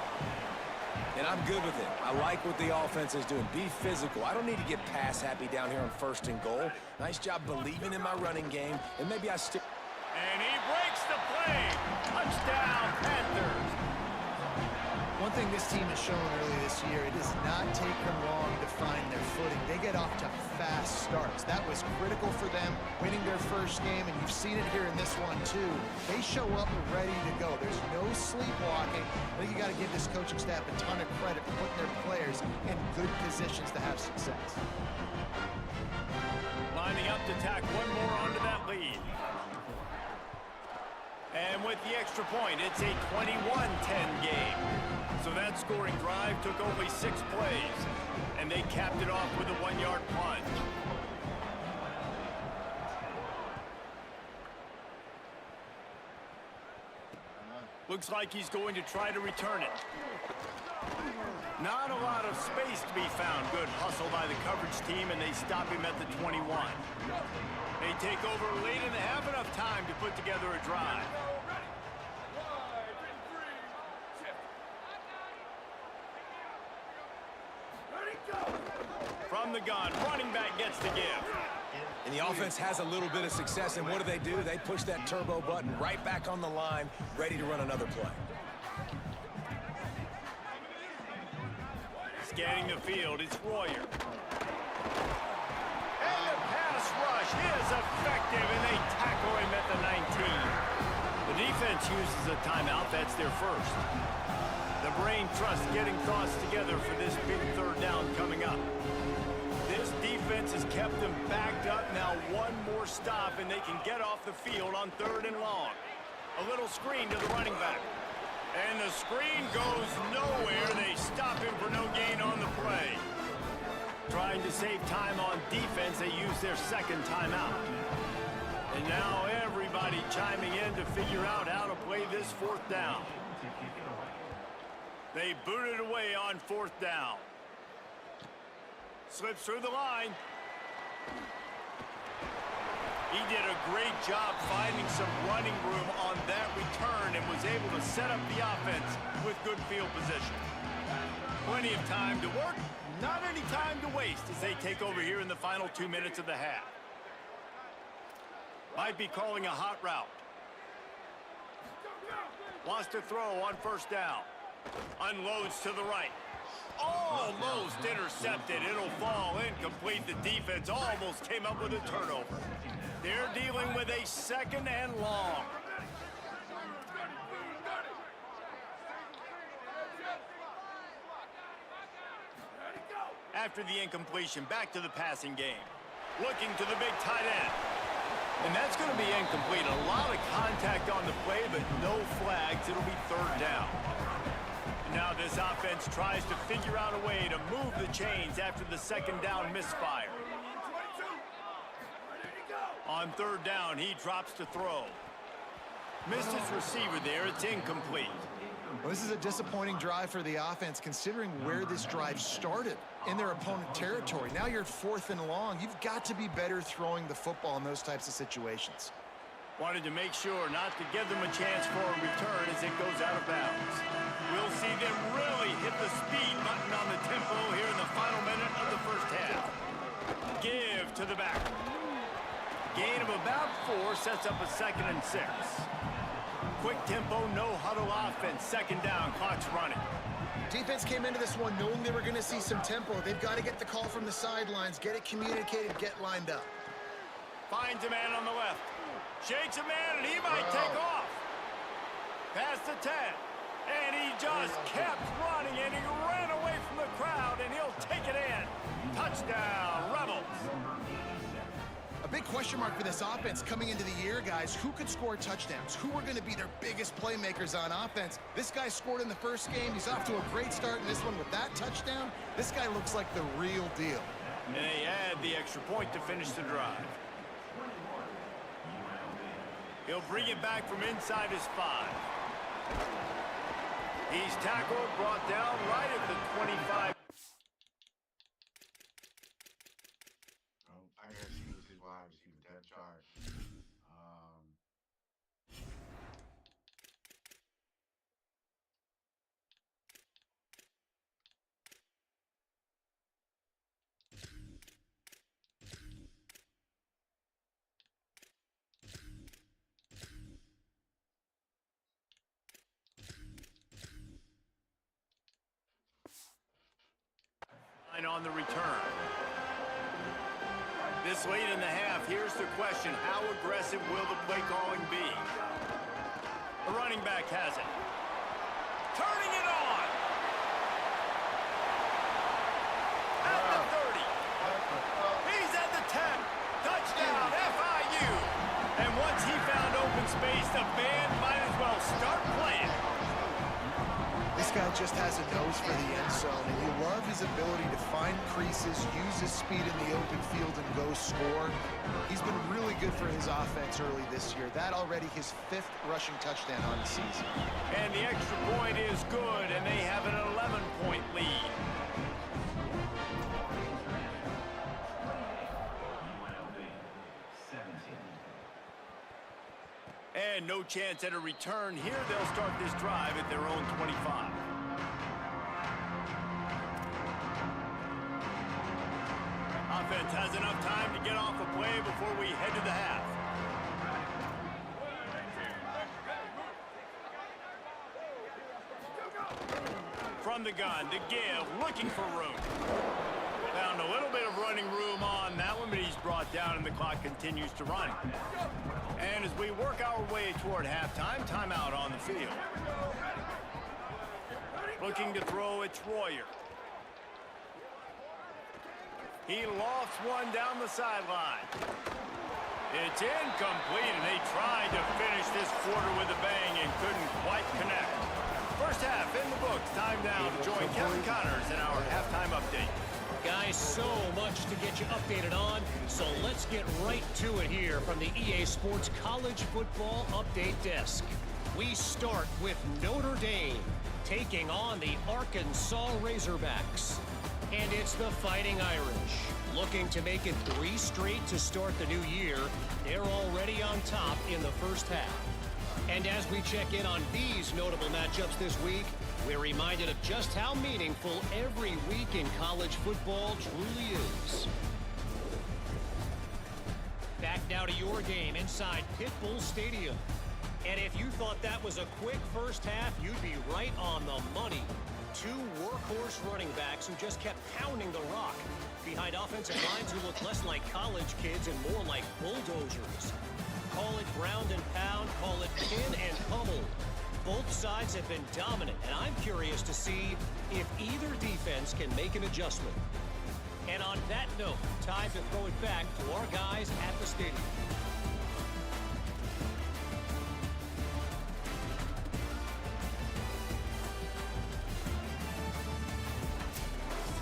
Speaker 5: And I'm good with it. I like what the offense is doing. Be physical. I don't need to get pass happy down here on 1st and goal. Nice job believing in my running game, and maybe I stick.
Speaker 1: And he breaks the play. Touchdown, Panthers.
Speaker 3: One thing this team has shown early this year, it does not take them long to find their footing. They get off to fast starts. That was critical for them, winning their first game, and you've seen it here in this one too. They show up ready to go. There's no sleepwalking. I think you got to give this coaching staff a ton of credit for putting their players in good positions to have success.
Speaker 1: Lining up to tack one more onto that lead. And with the extra point, it's a 21-10 game. So that scoring drive took only 6 plays, and they capped it off with a 1-yard plunge. Looks like he's going to try to return it. Not a lot of space to be found. Good hustle by the coverage team, and they stop him at the 21. They take over late and they have enough time to put together a drive. From the gun, running back gets the give.
Speaker 5: And the offense has a little bit of success, and what do? They push that turbo button right back on the line, ready to run another play.
Speaker 1: Scanning the field, it's Royer. And the pass rush is effective, and they tackle him at the 19. The defense uses a timeout. That's their first. The brain trust getting thoughts together for this big 3rd down coming up. This defense has kept them backed up. Now one more stop, and they can get off the field on 3rd and long. A little screen to the running back. And the screen goes nowhere. They stop him for no gain on the play. Trying to save time on defense, they use their 2nd timeout. And now everybody chiming in to figure out how to play this 4th down. They boot it away on 4th down. Slips through the line. He did a great job finding some running room on that return and was able to set up the offense with good field position. Plenty of time to work, not any time to waste as they take over here in the final 2 minutes of the half. Might be calling a hot route. Wants to throw on 1st down. Unloads to the right. Almost intercepted. It'll fall incomplete. The defense almost came up with a turnover. They're dealing with a 2nd and long. after the incompletion, back to the passing game. Looking to the big tight end. And that's going to be incomplete. A lot of contact on the play, but no flags. It'll be third down. Now this offense tries to figure out a way to move the chains after the second down misfire. On third down, he drops to throw. Missed his receiver there. It's incomplete.
Speaker 3: Well, this is a disappointing drive for the offense, considering where this drive started in their opponent territory. Now you're 4th and long. You've got to be better throwing the football in those types of situations.
Speaker 1: Wanted to make sure not to give them a chance for a return as it goes out of bounds. We'll see them really hit the speed button on the tempo here in the final minute of the first half. Give to the back. Gain of about 4 sets up a 2nd and 6. Quick tempo, no huddle offense. Second down, clock's running.
Speaker 3: Defense came into this one knowing they were going to see some tempo. They've got to get the call from the sidelines, get it communicated, get lined up.
Speaker 1: Finds a man on the left. Shakes a man, and he might take off. Past the 10. And he just kept running, and he ran away from the crowd, and he'll take it in. Touchdown, Rebels.
Speaker 3: A big question mark for this offense coming into the year, guys. Who could score touchdowns? Who are going to be their biggest playmakers on offense? This guy scored in the first game. He's off to a great start in this one with that touchdown. This guy looks like the real deal.
Speaker 1: And they add the extra point to finish the drive. He'll bring it back from inside his 5. He's tackled, brought down right at the 25.
Speaker 4: I guess he was his wide receiver depth chart.
Speaker 1: On the return. This late in the half, here's the question: how aggressive will the play calling be? The running back has it. Turning it on! At the 30. He's at the 10. Touchdown, FIU! And once he found open space, the band might as well start playing.
Speaker 3: This guy just has a nose for the end zone, and you love his ability to find creases, use his speed in the open field, and go score. He's been really good for his offense early this year. That already his 5th rushing touchdown on the season.
Speaker 1: And the extra point is good, and they have an 11-point lead. And no chance at a return here. They'll start this drive at their own 25. Offense has enough time to get off a play before we head to the half. From the gun to give, looking for room. Found a little bit of running room on that one, but he's brought down and the clock continues to run. And as we work our way toward halftime, timeout on the field. Looking to throw, it's Royer. He lofts one down the sideline. It's incomplete, and they tried to finish this quarter with a bang and couldn't quite connect. First half in the books. Time now to join Kevin Connors in our halftime update.
Speaker 6: Guys, so much to get you updated on, so let's get right to it here from the EA Sports College Football Update Desk. We start with Notre Dame taking on the Arkansas Razorbacks. And it's the Fighting Irish, looking to make it 3 straight to start the new year. They're already on top in the first half. And as we check in on these notable matchups this week, we're reminded of just how meaningful every week in college football truly is. Back now to your game inside Pitbull Stadium. And if you thought that was a quick first half, you'd be right on the money. 2 workhorse running backs who just kept pounding the rock behind offensive lines who look less like college kids and more like bulldozers. Call it ground and pound, call it pin and pummel. Both sides have been dominant, and I'm curious to see if either defense can make an adjustment. On that note, time to throw it back to our guys at the stadium.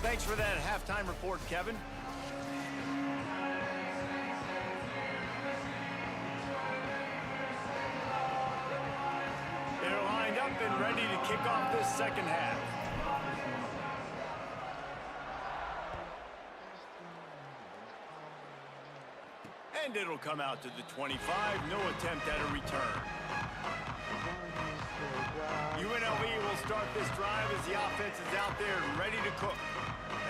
Speaker 1: Thanks for that halftime report, Kevin. They're lined up and ready to kick off this second half. And it'll come out to the 25. No attempt at a return. UNLV will start this drive as the offense is out there and ready to cook.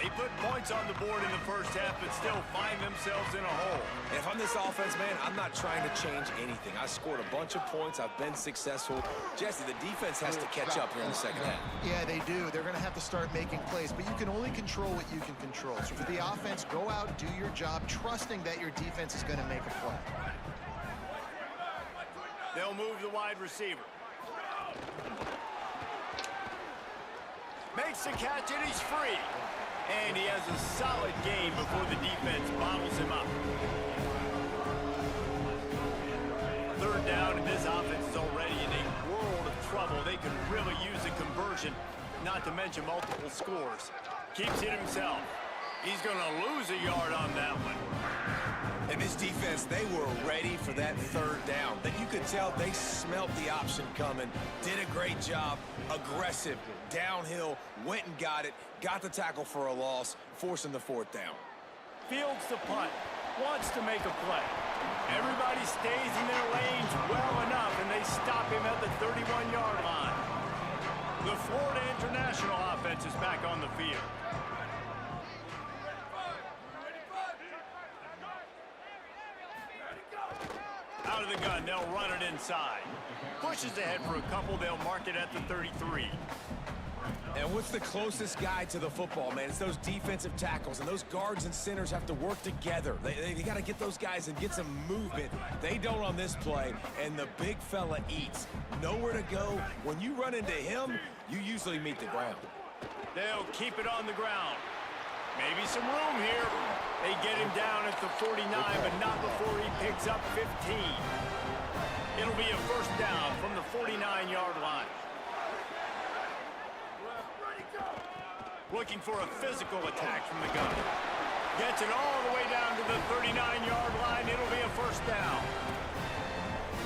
Speaker 1: They put points on the board in the first half, but still find themselves in a hole.
Speaker 5: And if I'm this offense, man, I'm not trying to change anything. I scored a bunch of points. I've been successful. Jesse, the defense has to catch up here in the second half.
Speaker 3: Yeah, they do. They're going to have to start making plays, but you can only control what you can control. So for the offense, go out, do your job, trusting that your defense is going to make a play.
Speaker 1: They'll move the wide receiver. Makes the catch, and he's free. And he has a solid game before the defense bottles him up. Third down, and this offense is already in a world of trouble. They can really use a conversion, not to mention multiple scores. Keeps it himself. He's going to lose a yard on that one.
Speaker 5: And this defense, they were ready for that third down. That you could tell they smelt the option coming, did a great job, aggressive, downhill, went and got it, got the tackle for a loss, forcing the fourth down.
Speaker 1: Fields the punt, wants to make a play. Everybody stays in their lanes well enough, and they stop him at the 31-yard line. The Florida International offense is back on the field. Out of the gun, they'll run it inside. Pushes ahead for a couple, they'll mark it at the 33.
Speaker 5: And what's the closest guy to the football, man? It's those defensive tackles, and those guards and centers have to work together. They got to get those guys and get some movement. They don't on this play, and the big fella eats. Nowhere to go. When you run into him, you usually meet the ground.
Speaker 1: They'll keep it on the ground. Maybe some room here. They get him down at the 49, but not before he picks up 15. It'll be a first down from the 49-yard line. Looking for a physical attack from the gun. Gets it all the way down to the 39-yard line. It'll be a first down.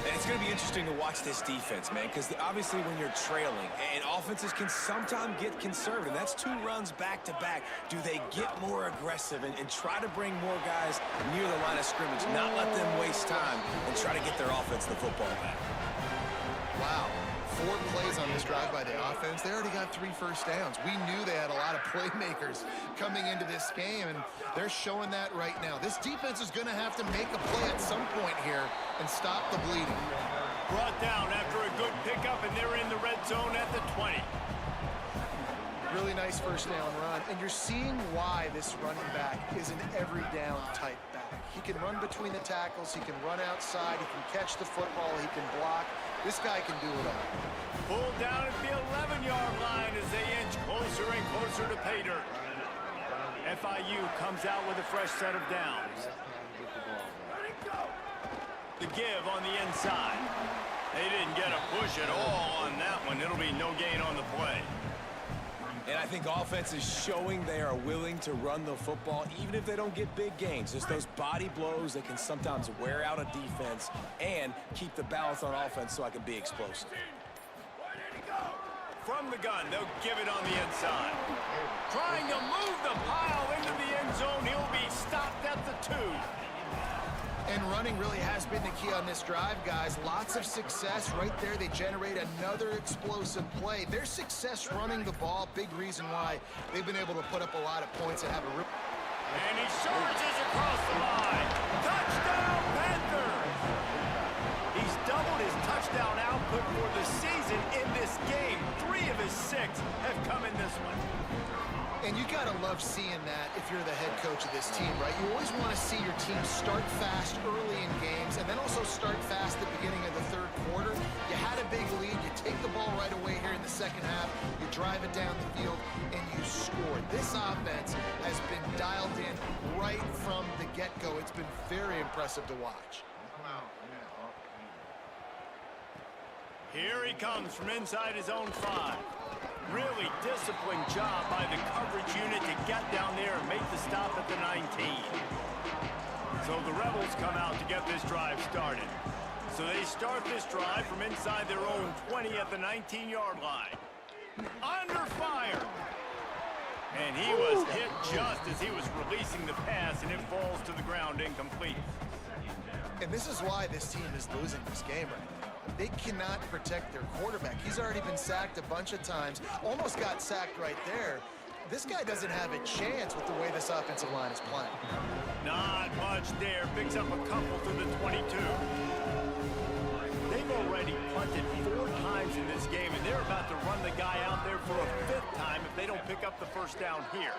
Speaker 5: And it's going to be interesting to watch this defense, man, because obviously when you're trailing, and offenses can sometimes get conservative. That's two runs back-to-back. Do they get more aggressive and try to bring more guys near the line of scrimmage, not let them waste time, and try to get their offense the football back?
Speaker 3: Wow. 4 plays on this drive by the offense. They already got 3 first downs. We knew they had a lot of playmakers coming into this game, and they're showing that right now. This defense is going to have to make a play at some point here and stop the bleeding.
Speaker 1: Brought down after a good pickup, and they're in the red zone at the 20.
Speaker 3: Really nice first down run, and you're seeing why this running back is an every down type back. He can run between the tackles, he can run outside, he can catch the football, he can block. This guy can do it all.
Speaker 1: Pulled down at the 11-yard line as they inch closer and closer to pay dirt. FIU comes out with a fresh set of downs. The give on the inside. They didn't get a push at all on that one. It'll be no gain on the play.
Speaker 5: And I think offense is showing they are willing to run the football, even if they don't get big gains. Just those body blows that can sometimes wear out a defense and keep the balance on offense so I can be explosive.
Speaker 1: From the gun, they'll give it on the inside. Trying to move the pile into the end zone. He'll be stopped at the 2.
Speaker 3: And running really has been the key on this drive, guys. Lots of success right there. They generate another explosive play. Their success running the ball, big reason why they've been able to put up a lot of points and have a real...
Speaker 1: And he surges across the line. Touchdown, Panthers! He's doubled his touchdown output for the season in this game. 3 of his 6 have come in this one.
Speaker 3: And you gotta love seeing that if you're the head coach of this team, right? You always want to see your team start fast early in games and then also start fast at the beginning of the third quarter. You had a big lead, you take the ball right away here in the second half, you drive it down the field, and you score. This offense has been dialed in right from the get-go. It's been very impressive to watch.
Speaker 1: Here he comes from inside his own 5. Really disciplined job by the coverage unit to get down there and make the stop at the 19. So the Rebels come out to get this drive started. So they start this drive from inside their own 20 at the 19-yard line. Under fire. And he was hit just as he was releasing the pass, and it falls to the ground incomplete.
Speaker 3: And this is why this team is losing this game right now. They cannot protect their quarterback. He's already been sacked a bunch of times, almost got sacked right there. This guy doesn't have a chance with the way this offensive line is playing.
Speaker 1: Not much there. Picks up a couple to the 22. They've already punted 4 times in this game, and they're about to run the guy out there for a 5th time if they don't pick up the first down here.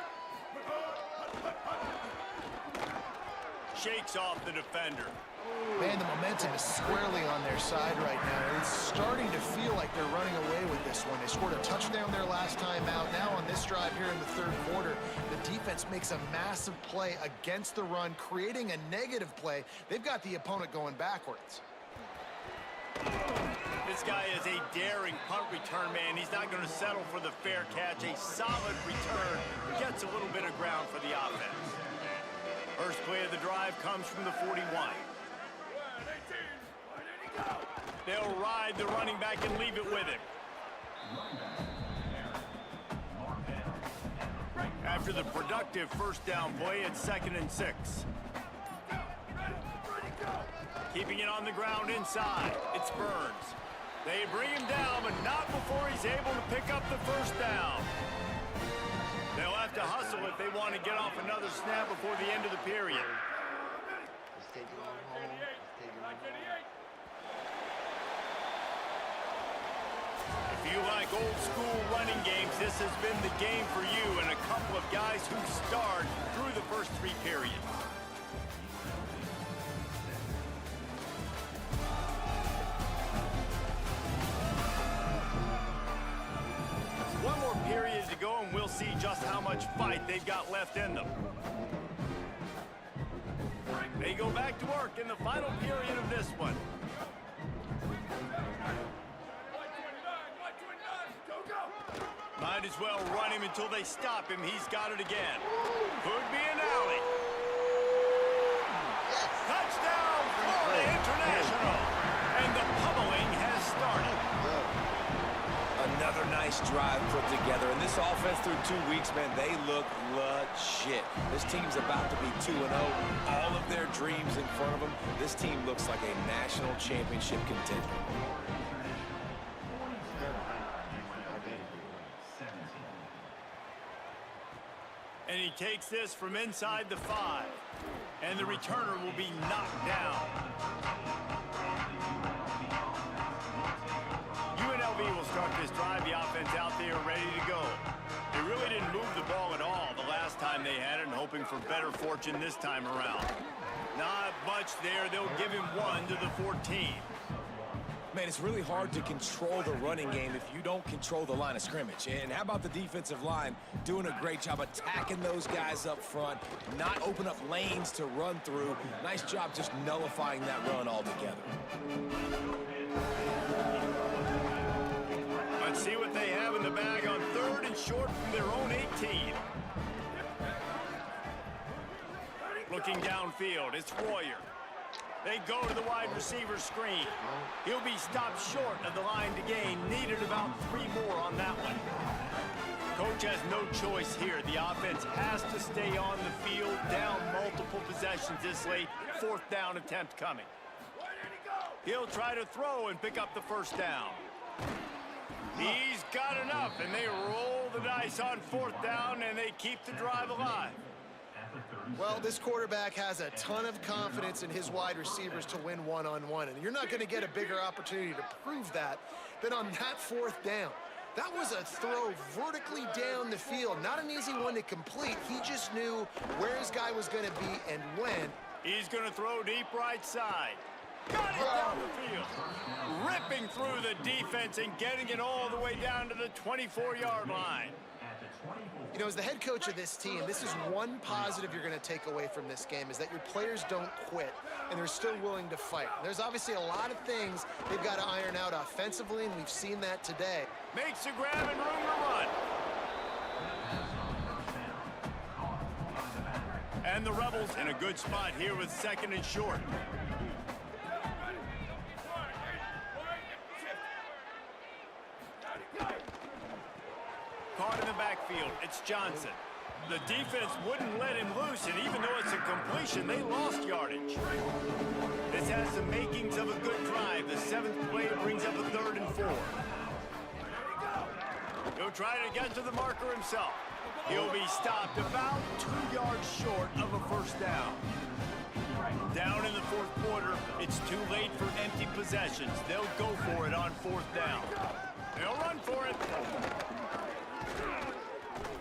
Speaker 1: Shakes off the defender.
Speaker 3: Man, the momentum is squarely on their side right now. It's starting to feel like they're running away with this one. They scored a touchdown their last time out. Now on this drive here in the third quarter, the defense makes a massive play against the run, creating a negative play. They've got the opponent going backwards.
Speaker 1: This guy is a daring punt return man. He's not going to settle for the fair catch. A solid return gets a little bit of ground for the offense. First play of the drive comes from the 41. They'll ride the running back and leave it with him. After the productive first down play, it's 2nd and 6. Keeping it on the ground inside, it's Burns. They bring him down, but not before he's able to pick up the first down. They'll have to hustle if they want to get off another snap before the end of the period. If you like old school running games, this has been the game for you and a couple of guys who starred through the first 3 periods. One more period to go and we'll see just how much fight they've got left in them. They go back to work in the final period of this one. Might as well run him until they stop him. He's got it again. Could be an alley. Touchdown, Florida International. And the pummeling has started.
Speaker 5: Another nice drive put together. And this offense through 2 weeks, man, they look legit. This team's about to be 2-0. All of their dreams in front of them. This team looks like a national championship contender.
Speaker 1: And he takes this from inside the 5. And the returner will be knocked down. UNLV will start this drive. The offense out there ready to go. They really didn't move the ball at all the last time they had it, and hoping for better fortune this time around. Not much there. They'll give him 1 to the 14.
Speaker 5: Man, it's really hard to control the running game if you don't control the line of scrimmage. And how about the defensive line doing a great job attacking those guys up front, not open up lanes to run through. Nice job just nullifying that run altogether.
Speaker 1: Let's see what they have in the bag on 3rd and short from their own 18. Looking downfield, it's Royer. They go to the wide receiver screen. He'll be stopped short of the line to gain. Needed about 3 more on that one. Coach has no choice here. The offense has to stay on the field, down multiple possessions this late. 4th down attempt coming. He'll try to throw and pick up the first down. He's got enough, and they roll the dice on 4th down, and they keep the drive alive.
Speaker 3: Well, this quarterback has a ton of confidence in his wide receivers to win one-on-one, and you're not going to get a bigger opportunity to prove that than on that fourth down. That was a throw vertically down the field. Not an easy one to complete. He just knew where his guy was going to be and when.
Speaker 1: He's going to throw deep right side. Got it down the field. Ripping through the defense and getting it all the way down to the 24-yard line.
Speaker 3: You know, as the head coach of this team, this is one positive you're going to take away from this game, is that your players don't quit, and they're still willing to fight. There's obviously a lot of things they've got to iron out offensively, and we've seen that today.
Speaker 1: Makes a grab and room to run. And the Rebels in a good spot here with 2nd and short. Caught in the backfield, it's Johnson. The defense wouldn't let him loose, and even though it's a completion, they lost yardage. This has the makings of a good drive. The 7th play brings up a 3rd and 4. He'll try to get to the marker himself. He'll be stopped about 2 yards short of a first down. Down in the 4th quarter, it's too late for empty possessions. They'll go for it on 4th down. They'll run for it.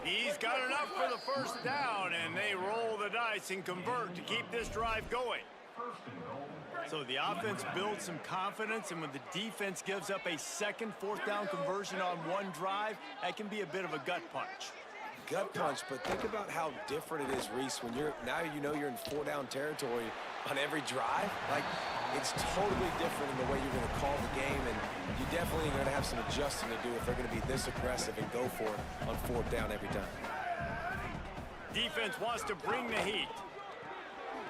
Speaker 1: He's got enough for the first down, and they roll the dice and convert to keep this drive going. So the offense builds some confidence, and when the defense gives up a 2nd 4th down conversion on one drive, that can be a bit of a gut punch.
Speaker 5: Gut punch, but think about how different it is, Reese, when now you know you're in 4-down territory on every drive. Like, it's totally different in the way you're going to call the game, and you definitely are going to have some adjusting to do if they're going to be this aggressive and go for it on 4th down every time.
Speaker 1: Defense wants to bring the heat.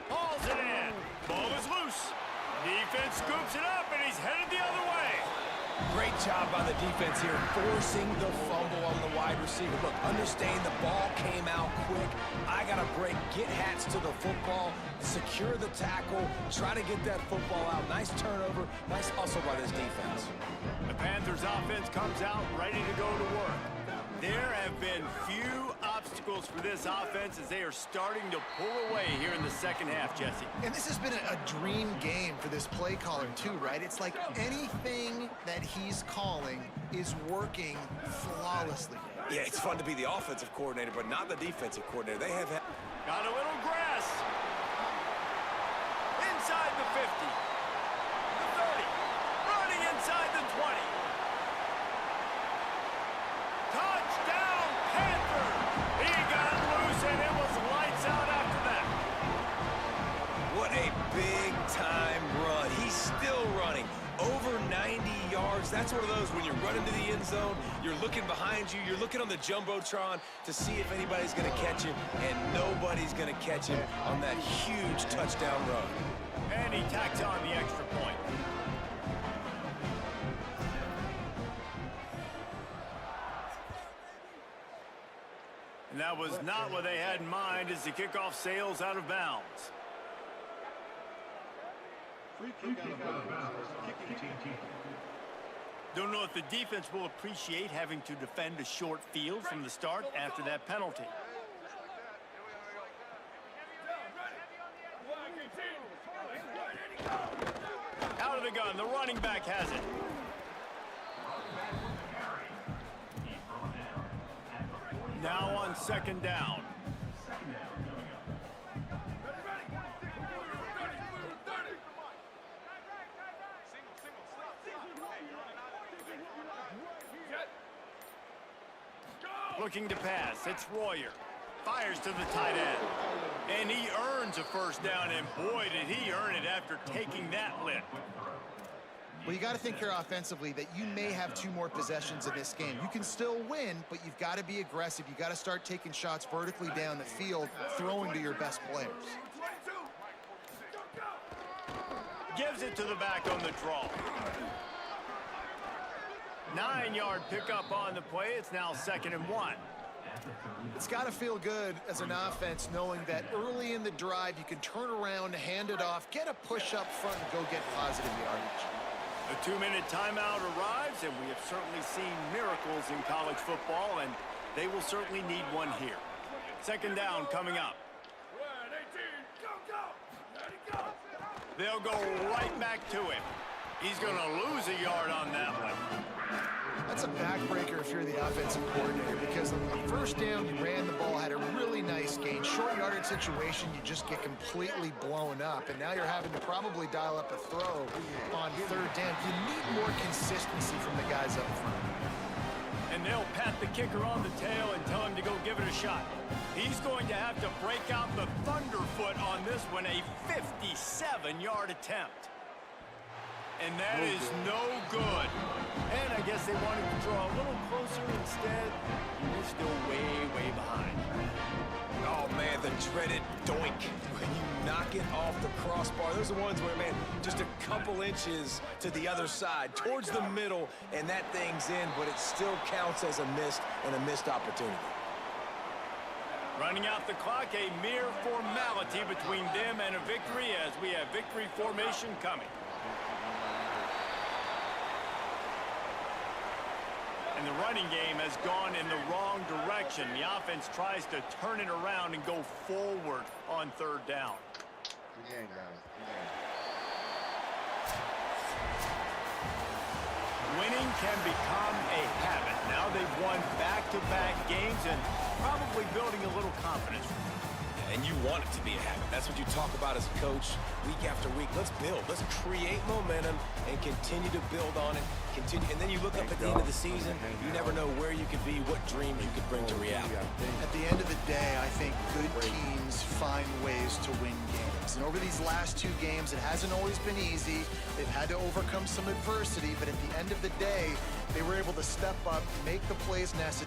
Speaker 1: Hauls it in. Ball is loose. Defense scoops it up, and he's headed the other way.
Speaker 5: Great job by the defense here, forcing the fumble on the wide receiver. Look, understand the ball came out quick. I got to break, get hats to the football, secure the tackle, try to get that football out. Nice turnover, nice hustle by this defense.
Speaker 1: The Panthers offense comes out ready to go to work. There have been few obstacles for this offense as they are starting to pull away here in the 2nd half, Jesse.
Speaker 3: And this has been a dream game for this play caller too, right? It's like anything that he's calling is working flawlessly.
Speaker 5: Yeah, it's fun to be the offensive coordinator, but not the defensive coordinator. They have...
Speaker 1: Got a little grass. Inside the 50. The 30. Running inside the 20. Touchdown, Panthers! He got loose, and it was lights out after that.
Speaker 5: What a big-time run. He's still running. Over 90 yards. That's one of those when you're running to the end zone, you're looking behind you, you're looking on the Jumbotron to see if anybody's going to catch him, and nobody's going to catch him on that huge touchdown run.
Speaker 1: And he tacks on the extra point. And that was not what they had in mind as the kickoff sails out of bounds. Don't know if the defense will appreciate having to defend a short field from the start after that penalty. Out of the gun, the running back has it. Now on 2nd down. Looking to pass, it's Royer. Fires to the tight end. And he earns a first down, and boy, did he earn it after taking that lift.
Speaker 3: Well, you got to think here offensively that you may have 2 more possessions in this game. You can still win, but you've got to be aggressive. You got to start taking shots vertically down the field, throwing to your best players.
Speaker 1: Gives it to the back on the draw. 9-yard pickup on the play. It's now 2nd and 1.
Speaker 3: It's got to feel good as an offense knowing that early in the drive you can turn around, hand it off, get a push up front, and go get positive yardage.
Speaker 1: A 2-minute timeout arrives, and we have certainly seen miracles in college football, and they will certainly need one here. 2nd down coming up. They'll go right back to him. He's going to lose a yard on that one.
Speaker 3: That's a backbreaker if you're the offensive coordinator, because on the first down, you ran the ball, had a really nice gain. Short yardage situation, you just get completely blown up, and now you're having to probably dial up a throw on third down. You need more consistency from the guys up front.
Speaker 1: And they'll pat the kicker on the tail and tell him to go give it a shot. He's going to have to break out the thunderfoot on this one, a 57-yard attempt. And that is no good. And I guess they wanted to draw a little closer instead. They're still way, way behind.
Speaker 5: Oh, man, the dreaded doink. When you knock it off the crossbar, those are the ones where, man, just a couple inches to the other side, towards the middle, and that thing's in, but it still counts as a missed opportunity.
Speaker 1: Running out the clock, a mere formality between them and a victory as we have victory formation coming. And the running game has gone in the wrong direction. The offense tries to turn it around and go forward on third down.
Speaker 4: Good game, guys.
Speaker 1: Winning can become a habit. Now they've won back-to-back games and probably building a little confidence.
Speaker 5: And you want it to be a habit. That's what you talk about as a coach week after week. Let's build. Let's create momentum and continue to build on it. And then you look up at the end of the season, you never know where you could be, what dreams you could bring to reality.
Speaker 3: At the end of the day, I think good teams find ways to win games. And over these last two games, it hasn't always been easy. They've had to overcome some adversity, but at the end of the day, they were able to step up, make the plays necessary.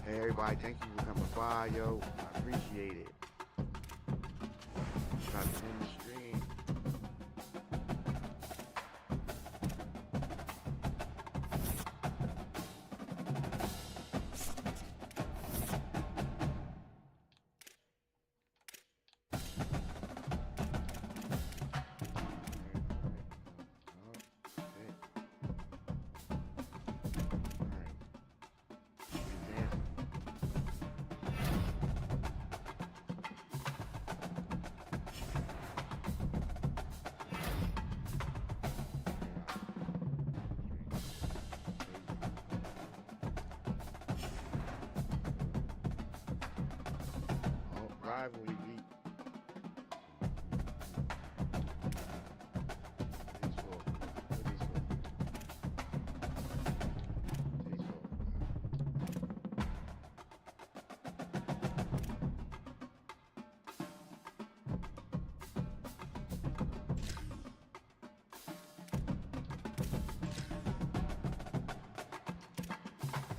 Speaker 4: Hey, everybody, thank you for coming by, yo. I appreciate it. Try to finish